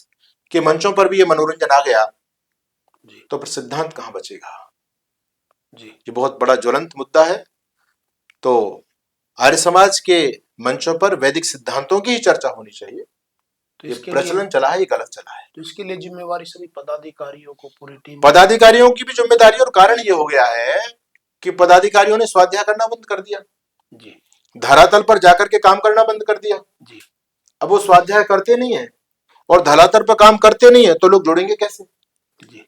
[SPEAKER 2] के मंचों पर भी ये मनोरंजन आ गया तो फिर सिद्धांत कहां बचेगा। जी, ये बहुत बड़ा ज्वलंत मुद्दा है। तो आर्य समाज के मंचों पर वैदिक सिद्धांतों की ही चर्चा होनी चाहिए। तो ये प्रचलन चला है, ये गलत चला है।
[SPEAKER 1] तो इसके लिए जिम्मेवारी सभी पदाधिकारियों को, पूरी टीम,
[SPEAKER 2] पदाधिकारियों की भी जिम्मेदारी। और कारण ये हो गया है कि पदाधिकारियों ने स्वाध्याय करना बंद कर दिया जी, धरातल पर जाकर के काम करना बंद कर दिया जी। अब वो स्वाध्याय करते नहीं है और धरातल पर काम करते नहीं है तो लोग जुड़ेंगे कैसे जी।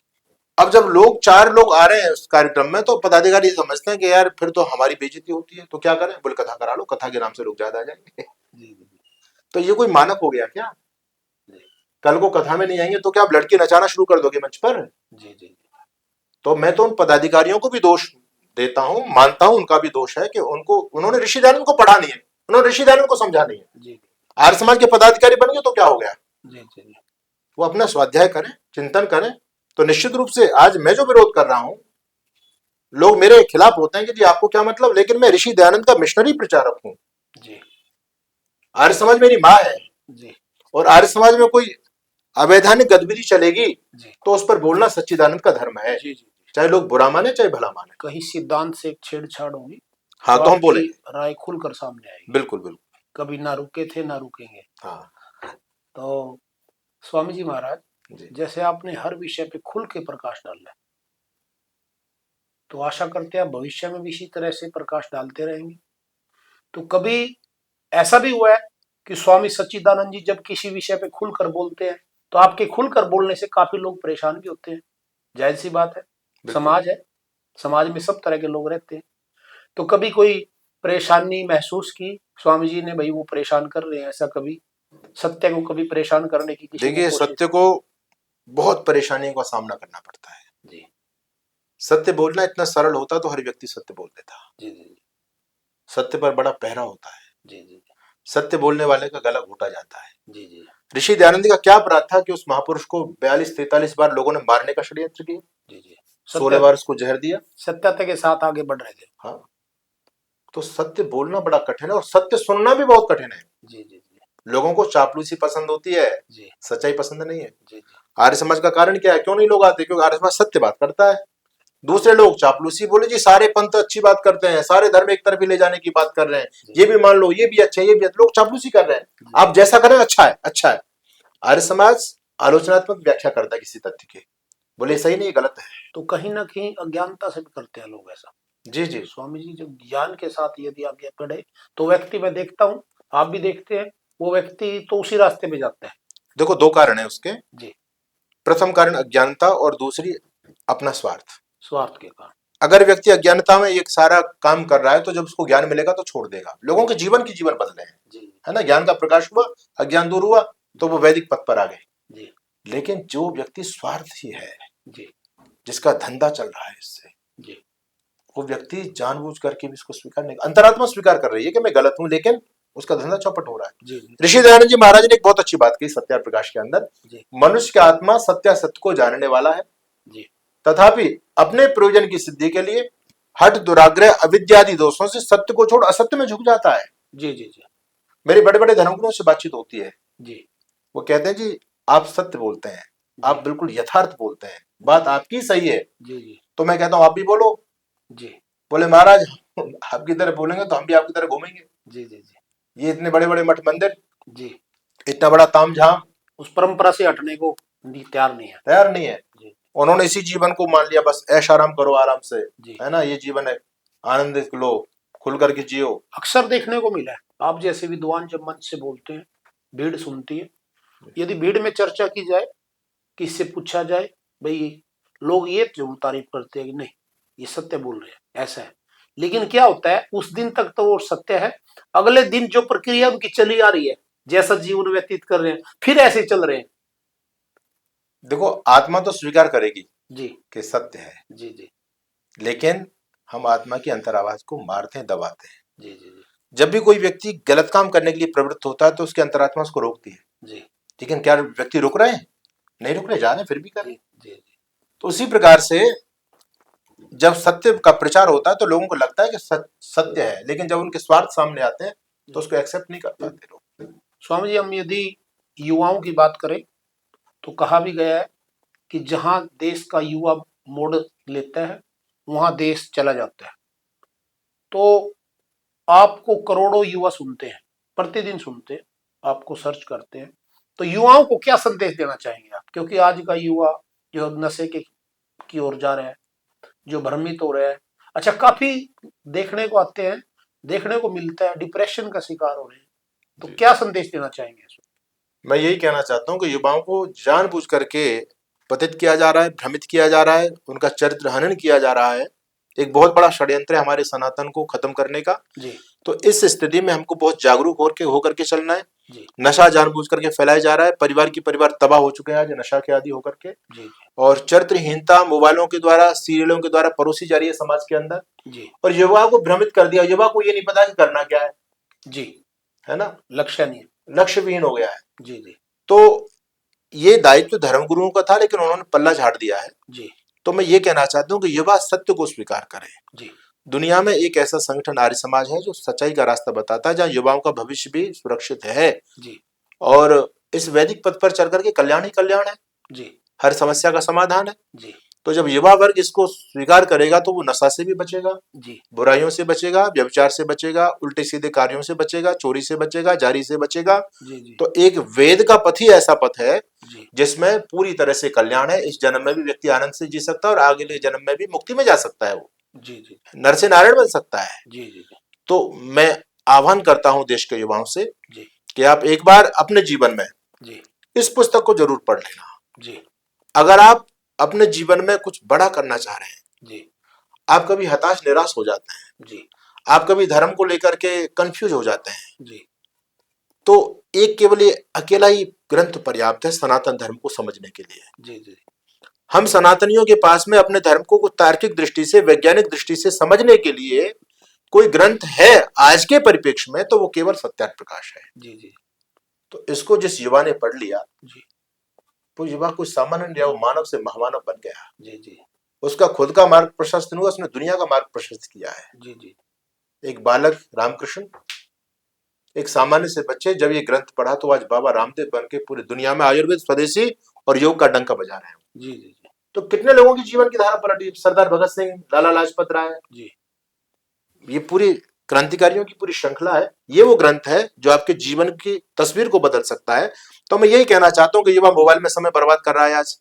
[SPEAKER 2] अब जब लोग 4 लोग आ रहे हैं उस कार्यक्रम में तो पदाधिकारी समझते हैं कि यार फिर तो हमारी बेइज्जती होती है, तो क्या करें, बोल कथा करा लो, कथा के नाम से लोग ज्यादा आ जाएंगे जी। तो ये कोई मानक हो गया क्या। कल को कथा में नहीं आएंगे तो क्या आप लड़की नचाना शुरू कर दोगे मंच पर जी जी। तो मैं तो उन पदाधिकारियों को भी दोष देता हूं, मानता हूं उनका भी दोष है कि उन्होंने ऋषि दयानंद को पढ़ा नहीं है, उन्होंने ऋषि दयानंद को समझा नहीं है जी। आर्य समाज के पदाधिकारी बन गए तो क्या हो गया जी जी। वो अपना स्वाध्याय करें, चिंतन करें। तो निश्चित रूप से आज मैं जो विरोध कर रहा हूं लोग मेरे खिलाफ होते हैं कि जी आपको क्या मतलब, लेकिन मैं ऋषि दयानंद का मिशनरी प्रचारक हूँ।
[SPEAKER 1] जी
[SPEAKER 2] आर्य समाज मेरी माँ है,
[SPEAKER 1] जी
[SPEAKER 2] और आर्य समाज में कोई अवैधानिक गतिविधि चलेगी
[SPEAKER 1] जी
[SPEAKER 2] तो उस पर बोलना सच्चिदानंद का धर्म है,
[SPEAKER 1] जी जी
[SPEAKER 2] चाहे लोग बुरा माने चाहे भला माने।
[SPEAKER 1] कहीं सिद्धांत से छेड़छाड़ होगी
[SPEAKER 2] हाँ
[SPEAKER 1] तो
[SPEAKER 2] तो हम
[SPEAKER 1] आपकी
[SPEAKER 2] बोलेंगे,
[SPEAKER 1] राय खुलकर सामने आएगी।
[SPEAKER 2] बिल्कुल बिल्कुल।
[SPEAKER 1] कभी ना रुके थे ना रुकेंगे।
[SPEAKER 2] हाँ
[SPEAKER 1] तो स्वामी जी महाराज,
[SPEAKER 2] जी
[SPEAKER 1] जैसे आपने हर विषय पे खुल के प्रकाश डाला है, तो आशा करते हैं आप भविष्य में भी इसी तरह से प्रकाश डालते रहेंगे। तो कभी ऐसा भी हुआ है कि स्वामी सच्चिदानंद जी जब किसी विषय पे खुलकर बोलते हैं तो आपके खुलकर बोलने से काफी लोग परेशान भी होते हैं? जाहिर सी बात है,
[SPEAKER 2] बिल्कुल।
[SPEAKER 1] समाज है, समाज में सब तरह के लोग रहते हैं। तो कभी कोई परेशानी महसूस की स्वामी जी ने, भाई वो परेशान कर रहे हैं, ऐसा कभी सत्य को कभी परेशान करने की किसी ने
[SPEAKER 2] देखिए
[SPEAKER 1] कोशिश?
[SPEAKER 2] सत्य को बहुत परेशानियों का सामना करना पड़ता है।
[SPEAKER 1] जी
[SPEAKER 2] सत्य बोलना इतना सरल होता तो हर व्यक्ति सत्य बोल देता।
[SPEAKER 1] जी जी
[SPEAKER 2] सत्य पर बड़ा पहरा होता है,
[SPEAKER 1] जी जी
[SPEAKER 2] सत्य बोलने वाले का गला घोटा जाता है।
[SPEAKER 1] जी जी
[SPEAKER 2] ऋषि दयानंद का क्या अपराध था कि उस महापुरुष को 42-43 बार लोगों ने मारने का षड्यंत्र किया,
[SPEAKER 1] जी जी
[SPEAKER 2] 16 बार उसको जहर दिया।
[SPEAKER 1] सत्यता के साथ आगे बढ़ रहे थे।
[SPEAKER 2] हाँ, तो सत्य बोलना बड़ा कठिन है और सत्य सुनना भी बहुत कठिन है।
[SPEAKER 1] जी जी जी
[SPEAKER 2] लोगों को चापलूसी पसंद होती है,
[SPEAKER 1] जी
[SPEAKER 2] सच्चाई पसंद नहीं है।
[SPEAKER 1] जी जी
[SPEAKER 2] आर्य समाज का कारण क्या है, क्यों नहीं लोग आते? क्योंकि आर्य समाज सत्य बात करता है। दूसरे लोग चापलूसी, बोले जी सारे पंथ अच्छी बात करते हैं, सारे धर्म एक तरफ ही ले जाने की बात कर रहे हैं, ये भी मान लो, ये भी अच्छा है, ये भी अच्छा। लोग चापलूसी कर रहे हैं, आप जैसा करें अच्छा है, अच्छा है। आर्य समाज आलोचनात्मक व्याख्या करता है किसी तथ्य की, बोले सही नहीं गलत है।
[SPEAKER 1] तो कहीं ना कहीं अज्ञानता से भी करते हैं लोग ऐसा।
[SPEAKER 2] जी जी
[SPEAKER 1] स्वामी जी जब ज्ञान के साथ यदि आगे बढ़े तो व्यक्ति, मैं देखता हूँ, आप भी देखते हैं, वो व्यक्ति तो उसी रास्ते पे जाता है।
[SPEAKER 2] देखो दो कारण है उसके।
[SPEAKER 1] जी,
[SPEAKER 2] प्रथम कारण अज्ञानता और दूसरी अपना स्वार्थ।
[SPEAKER 1] स्वार्थ के कारण।
[SPEAKER 2] अगर व्यक्ति अज्ञानता में एक सारा काम कर रहा है तो जब उसको ज्ञान मिलेगा तो छोड़ देगा। लोगों के जीवन की जीवन बदले हैं,
[SPEAKER 1] जी
[SPEAKER 2] है ना। ज्ञान का प्रकाश हुआ, अज्ञान दूर हुआ, तो वो वैदिक पथ पर आ गए।
[SPEAKER 1] जी
[SPEAKER 2] लेकिन जो व्यक्ति स्वार्थी है,
[SPEAKER 1] जी
[SPEAKER 2] जिसका धंधा चल रहा है इससे,
[SPEAKER 1] जी
[SPEAKER 2] वो व्यक्ति जानबूझ करके भी इसको स्वीकार नहीं, अंतरात्मा स्वीकार कर रही है कि मैं गलत हूं, लेकिन उसका धंधा चौपट हो रहा है।
[SPEAKER 1] जी जी
[SPEAKER 2] ऋषि दयानंद जी महाराज ने एक बहुत अच्छी बात कही सत्या प्रकाश के अंदर,
[SPEAKER 1] जी
[SPEAKER 2] मनुष्य की आत्मा सत्यासत्य को जानने वाला है,
[SPEAKER 1] जी
[SPEAKER 2] तथापि अपने प्रयोजन की सिद्धि के लिए हठ दुराग्रह अविद्यादि दोषों से सत्य को छोड़ असत्य में झुक जाता है।
[SPEAKER 1] जी जी जी
[SPEAKER 2] मेरे बड़े बड़े धर्मगुरुओं से बातचीत होती है,
[SPEAKER 1] जी
[SPEAKER 2] वो कहते हैं जी आप सत्य बोलते हैं, आप बिल्कुल यथार्थ बोलते हैं, बात आपकी सही है।
[SPEAKER 1] जी जी
[SPEAKER 2] तो मैं कहता हूं आप भी बोलो।
[SPEAKER 1] जी
[SPEAKER 2] बोले महाराज आपकी तरह बोलेंगे तो हम भी आपकी तरह घूमेंगे।
[SPEAKER 1] जी जी जी
[SPEAKER 2] ये इतने बड़े बड़े मठ मंदिर,
[SPEAKER 1] जी
[SPEAKER 2] इतना बड़ा तामझाम,
[SPEAKER 1] उस परंपरा से हटने को तैयार नहीं है।
[SPEAKER 2] तैयार नहीं है।
[SPEAKER 1] जी
[SPEAKER 2] उन्होंने इसी जीवन को मान लिया, बस ऐश आराम करो आराम से,
[SPEAKER 1] जी
[SPEAKER 2] है ना, ये जीवन है, आनंद लो, खुल करके जियो।
[SPEAKER 1] अक्सर देखने को मिला है, आप जैसे विद्वान जब मंच से बोलते हैं, भीड़ सुनती है। यदि भीड़ में चर्चा की जाए, किससे पूछा जाए, भाई लोग ये जरूर तारीफ करते हैं कि नहीं ये सत्य बोल रहे हैं, ऐसा है। लेकिन क्या होता है, उस दिन तक तो वो सत्य है, अगले दिन जो प्रक्रिया उनकी चली आ रही है, जैसा जीवन व्यतीत कर रहे हैं, फिर ऐसे चल रहे हैं।
[SPEAKER 2] देखो आत्मा तो स्वीकार करेगी
[SPEAKER 1] जी
[SPEAKER 2] कि सत्य है,
[SPEAKER 1] जी जी
[SPEAKER 2] लेकिन हम आत्मा की अंतर आवाज को मारते हैं, दबाते हैं।
[SPEAKER 1] जी जी जी
[SPEAKER 2] जब भी कोई व्यक्ति गलत काम करने के लिए प्रवृत्त होता है तो उसकी अंतरात्मा उसको रोकती है।
[SPEAKER 1] जी
[SPEAKER 2] लेकिन क्या व्यक्ति रुक रहे हैं? नहीं रुक रहे, जा रहे हैं, फिर भी कर रहे हैं।
[SPEAKER 1] जी जी
[SPEAKER 2] तो उसी प्रकार से जब सत्य का प्रचार होता है तो लोगों को लगता है कि सत्य है, लेकिन जब उनके स्वार्थ सामने आते हैं तो उसको एक्सेप्ट नहीं कर पाते लोग।
[SPEAKER 1] स्वामी जी, हम यदि युवाओं की बात करें तो कहा भी गया है कि जहां देश का युवा मोड़ लेता है वहां देश चला जाता है। तो आपको करोड़ों युवा सुनते हैं, प्रतिदिन सुनते हैं, आपको सर्च करते हैं, तो युवाओं को क्या संदेश देना चाहेंगे आप? क्योंकि आज का युवा जो नशे के की ओर जा रहा है, जो भ्रमित हो रहा है, अच्छा काफी देखने को आते हैं, देखने को मिलता है, डिप्रेशन का शिकार हो रहे हैं, तो क्या संदेश देना चाहेंगे इसमें?
[SPEAKER 2] मैं यही कहना चाहता हूँ कि युवाओं को जानबूझ करके पतित किया जा रहा है, भ्रमित किया जा रहा है, उनका चरित्र हनन किया जा रहा है। एक बहुत बड़ा षड्यंत्र है हमारे सनातन को खत्म करने का।
[SPEAKER 1] जी
[SPEAKER 2] तो इस स्थिति में हमको बहुत जागरूक होकर के चलना है।
[SPEAKER 1] जी
[SPEAKER 2] नशा जानबूझ करके फैलाया जा रहा है, परिवार की परिवार तबाह हो चुके हैं आज नशा के आदि होकर के।
[SPEAKER 1] जी
[SPEAKER 2] और चरित्रहीनता मोबाइलों के द्वारा, सीरियलों के द्वारा परोसी जा रही है समाज के अंदर,
[SPEAKER 1] जी
[SPEAKER 2] और युवा को भ्रमित कर दिया। युवा को ये नहीं पता कि करना क्या
[SPEAKER 1] जी
[SPEAKER 2] है ना,
[SPEAKER 1] लक्ष्य नहीं है।
[SPEAKER 2] लक्ष्यविहीन हो गया है।
[SPEAKER 1] जी जी
[SPEAKER 2] तो ये दायित्व धर्मगुरुओं का था, लेकिन उन्होंने पल्ला झाड़ दिया है।
[SPEAKER 1] जी
[SPEAKER 2] तो मैं ये कहना चाहता हूँ कि युवा सत्य को स्वीकार करें।
[SPEAKER 1] जी
[SPEAKER 2] दुनिया में एक ऐसा संगठन आर्य समाज है जो सच्चाई का रास्ता बताता है, जहाँ युवाओं का भविष्य भी सुरक्षित है
[SPEAKER 1] जी
[SPEAKER 2] और इस वैदिक पथ पर चल करके कल्याण ही कल्याण है,
[SPEAKER 1] जी
[SPEAKER 2] हर समस्या का समाधान है।
[SPEAKER 1] जी
[SPEAKER 2] तो जब युवा वर्ग इसको स्वीकार करेगा तो वो नशा से भी बचेगा,
[SPEAKER 1] जी
[SPEAKER 2] बुराइयों से बचेगा, व्यभिचार से बचेगा, उल्टे सीधे कार्यों से बचेगा, चोरी से बचेगा, जारी से बचेगा।
[SPEAKER 1] जी जी
[SPEAKER 2] तो एक वेद का पथ ही ऐसा पथ है
[SPEAKER 1] जी
[SPEAKER 2] जिसमें पूरी तरह से कल्याण है। इस जन्म में भी व्यक्ति आनंद से जी सकता है और अगले जन्म में भी मुक्ति में जा सकता है, वो
[SPEAKER 1] जी जी
[SPEAKER 2] नर से नारायण बन सकता है।
[SPEAKER 1] जी जी
[SPEAKER 2] तो मैं आह्वान करता हूं देश के युवाओं से
[SPEAKER 1] जी
[SPEAKER 2] कि आप एक बार अपने जीवन में
[SPEAKER 1] जी
[SPEAKER 2] इस पुस्तक को जरूर पढ़ लेना।
[SPEAKER 1] जी
[SPEAKER 2] अगर आप अपने जीवन में कुछ बड़ा करना चाह रहे हैं,
[SPEAKER 1] जी
[SPEAKER 2] आप कभी हताश निराश हो जाते हैं,
[SPEAKER 1] जी
[SPEAKER 2] आप कभी धर्म को लेकर के कंफ्यूज हो जाते हैं,
[SPEAKER 1] जी
[SPEAKER 2] तो एक केवल ये अकेला ही ग्रंथ पर्याप्त है सनातन धर्म को समझने के लिए।
[SPEAKER 1] जी जी
[SPEAKER 2] हम सनातनियों के पास में अपने धर्म को तार्किक दृष्टि से, वैज्ञानिक दृष्टि से समझने के लिए कोई ग्रंथ है आज के परिप्रेक्ष्य में, तो वो केवल सत्यार्थ प्रकाश है।
[SPEAKER 1] जी जी
[SPEAKER 2] तो इसको जिस युवा ने पढ़ लिया,
[SPEAKER 1] जी
[SPEAKER 2] वो युवा कुछ सामान्य नहीं रहा, वो मानव से महामानव बन गया।
[SPEAKER 1] जी जी
[SPEAKER 2] उसका खुद का मार्ग प्रशस्त नहीं हुआ, उसने दुनिया का मार्ग प्रशस्त किया है।
[SPEAKER 1] जी जी
[SPEAKER 2] एक बालक रामकृष्ण, एक सामान्य से बच्चे, जब ये ग्रंथ पढ़ा तो आज बाबा रामदेव बन के पूरी दुनिया में आयुर्वेद, स्वदेशी और योग का डंका बजा रहे हैं।
[SPEAKER 1] जी जी
[SPEAKER 2] तो कितने लोगों की जीवन की धारा पलटी, सरदार भगत सिंह, लाला लाजपत राय,
[SPEAKER 1] जी
[SPEAKER 2] ये पूरी क्रांतिकारियों की पूरी श्रृंखला है। ये वो ग्रंथ है जो आपके जीवन की तस्वीर को बदल सकता है। तो मैं यही कहना चाहता हूँ कि युवा मोबाइल में समय बर्बाद कर रहा है आज,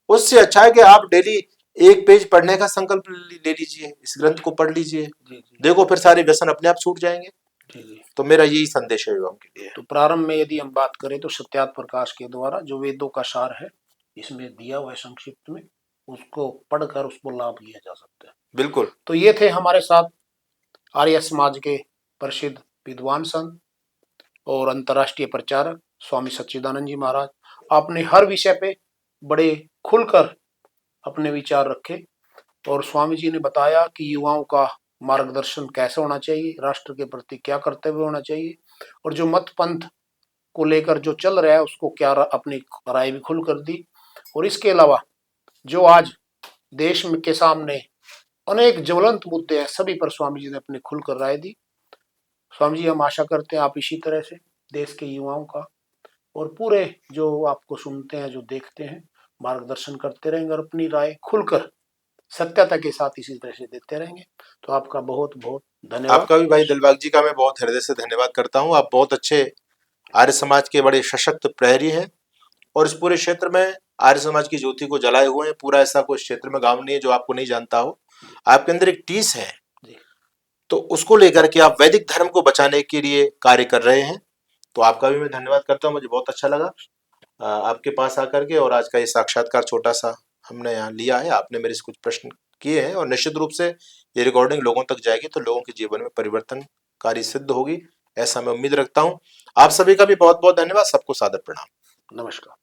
[SPEAKER 2] उससे अच्छा है कि आप डेली एक पेज पढ़ने का संकल्प ले लीजिए, इस ग्रंथ को पढ़ लीजिए,
[SPEAKER 1] जी जी
[SPEAKER 2] देखो फिर सारे व्यसन अपने आप छूट जाएंगे।
[SPEAKER 1] जी जी
[SPEAKER 2] तो मेरा यही संदेश है युवाओं के लिए।
[SPEAKER 1] तो प्रारंभ में यदि हम बात करें तो सत्यार्थ प्रकाश के द्वारा जो वेदों का सार है इसमें दिया हुआ है संक्षिप्त में, उसको पढ़कर उसको लाभ लिया जा सकता है।
[SPEAKER 2] बिल्कुल।
[SPEAKER 1] तो ये थे हमारे साथ आर्य समाज के प्रसिद्ध विद्वान संत और अंतर्राष्ट्रीय प्रचारक स्वामी सच्चिदानंद जी महाराज। आपने हर विषय पे बड़े खुलकर अपने विचार रखे और स्वामी जी ने बताया कि युवाओं का मार्गदर्शन कैसे होना चाहिए, राष्ट्र के प्रति क्या कर्तव्य होना चाहिए और जो मत पंथ को लेकर जो चल रहा है उसको क्या अपनी राय भी खुल कर दी। और इसके अलावा जो आज देश में के सामने अनेक ज्वलंत मुद्दे हैं सभी पर स्वामी जी ने अपनी खुलकर राय दी। स्वामी जी हम आशा करते हैं आप इसी तरह से देश के युवाओं का और पूरे जो आपको सुनते हैं जो देखते हैं मार्गदर्शन करते रहेंगे और अपनी राय खुलकर सत्यता के साथ इसी तरह से देते रहेंगे। तो आपका बहुत बहुत धन्यवाद।
[SPEAKER 2] आपका भी भाई दिलबाग जी का मैं बहुत हृदय से धन्यवाद करता हूँ। आप बहुत अच्छे आर्य समाज के बड़े सशक्त प्रहरी हैं और इस पूरे क्षेत्र में आर्य समाज की ज्योति को जलाए हुए हैं। पूरा ऐसा कोई क्षेत्र में गांव नहीं है जो आपको नहीं जानता हो। आपके अंदर एक टीस है,
[SPEAKER 1] जी
[SPEAKER 2] तो उसको लेकर के आप वैदिक धर्म को बचाने के लिए कार्य कर रहे हैं। तो आपका भी मैं धन्यवाद करता हूँ। मुझे बहुत अच्छा लगा आपके पास आकर के, और आज का ये साक्षात्कार छोटा सा हमने यहाँ लिया है। आपने मेरे से कुछ प्रश्न किए हैं और निश्चित रूप से ये रिकॉर्डिंग लोगों तक जाएगी तो लोगों के जीवन में परिवर्तनकारी सिद्ध होगी, ऐसा मैं उम्मीद रखता हूँ। आप सभी का भी बहुत बहुत धन्यवाद। सबको सादर प्रणाम।
[SPEAKER 1] नमस्कार।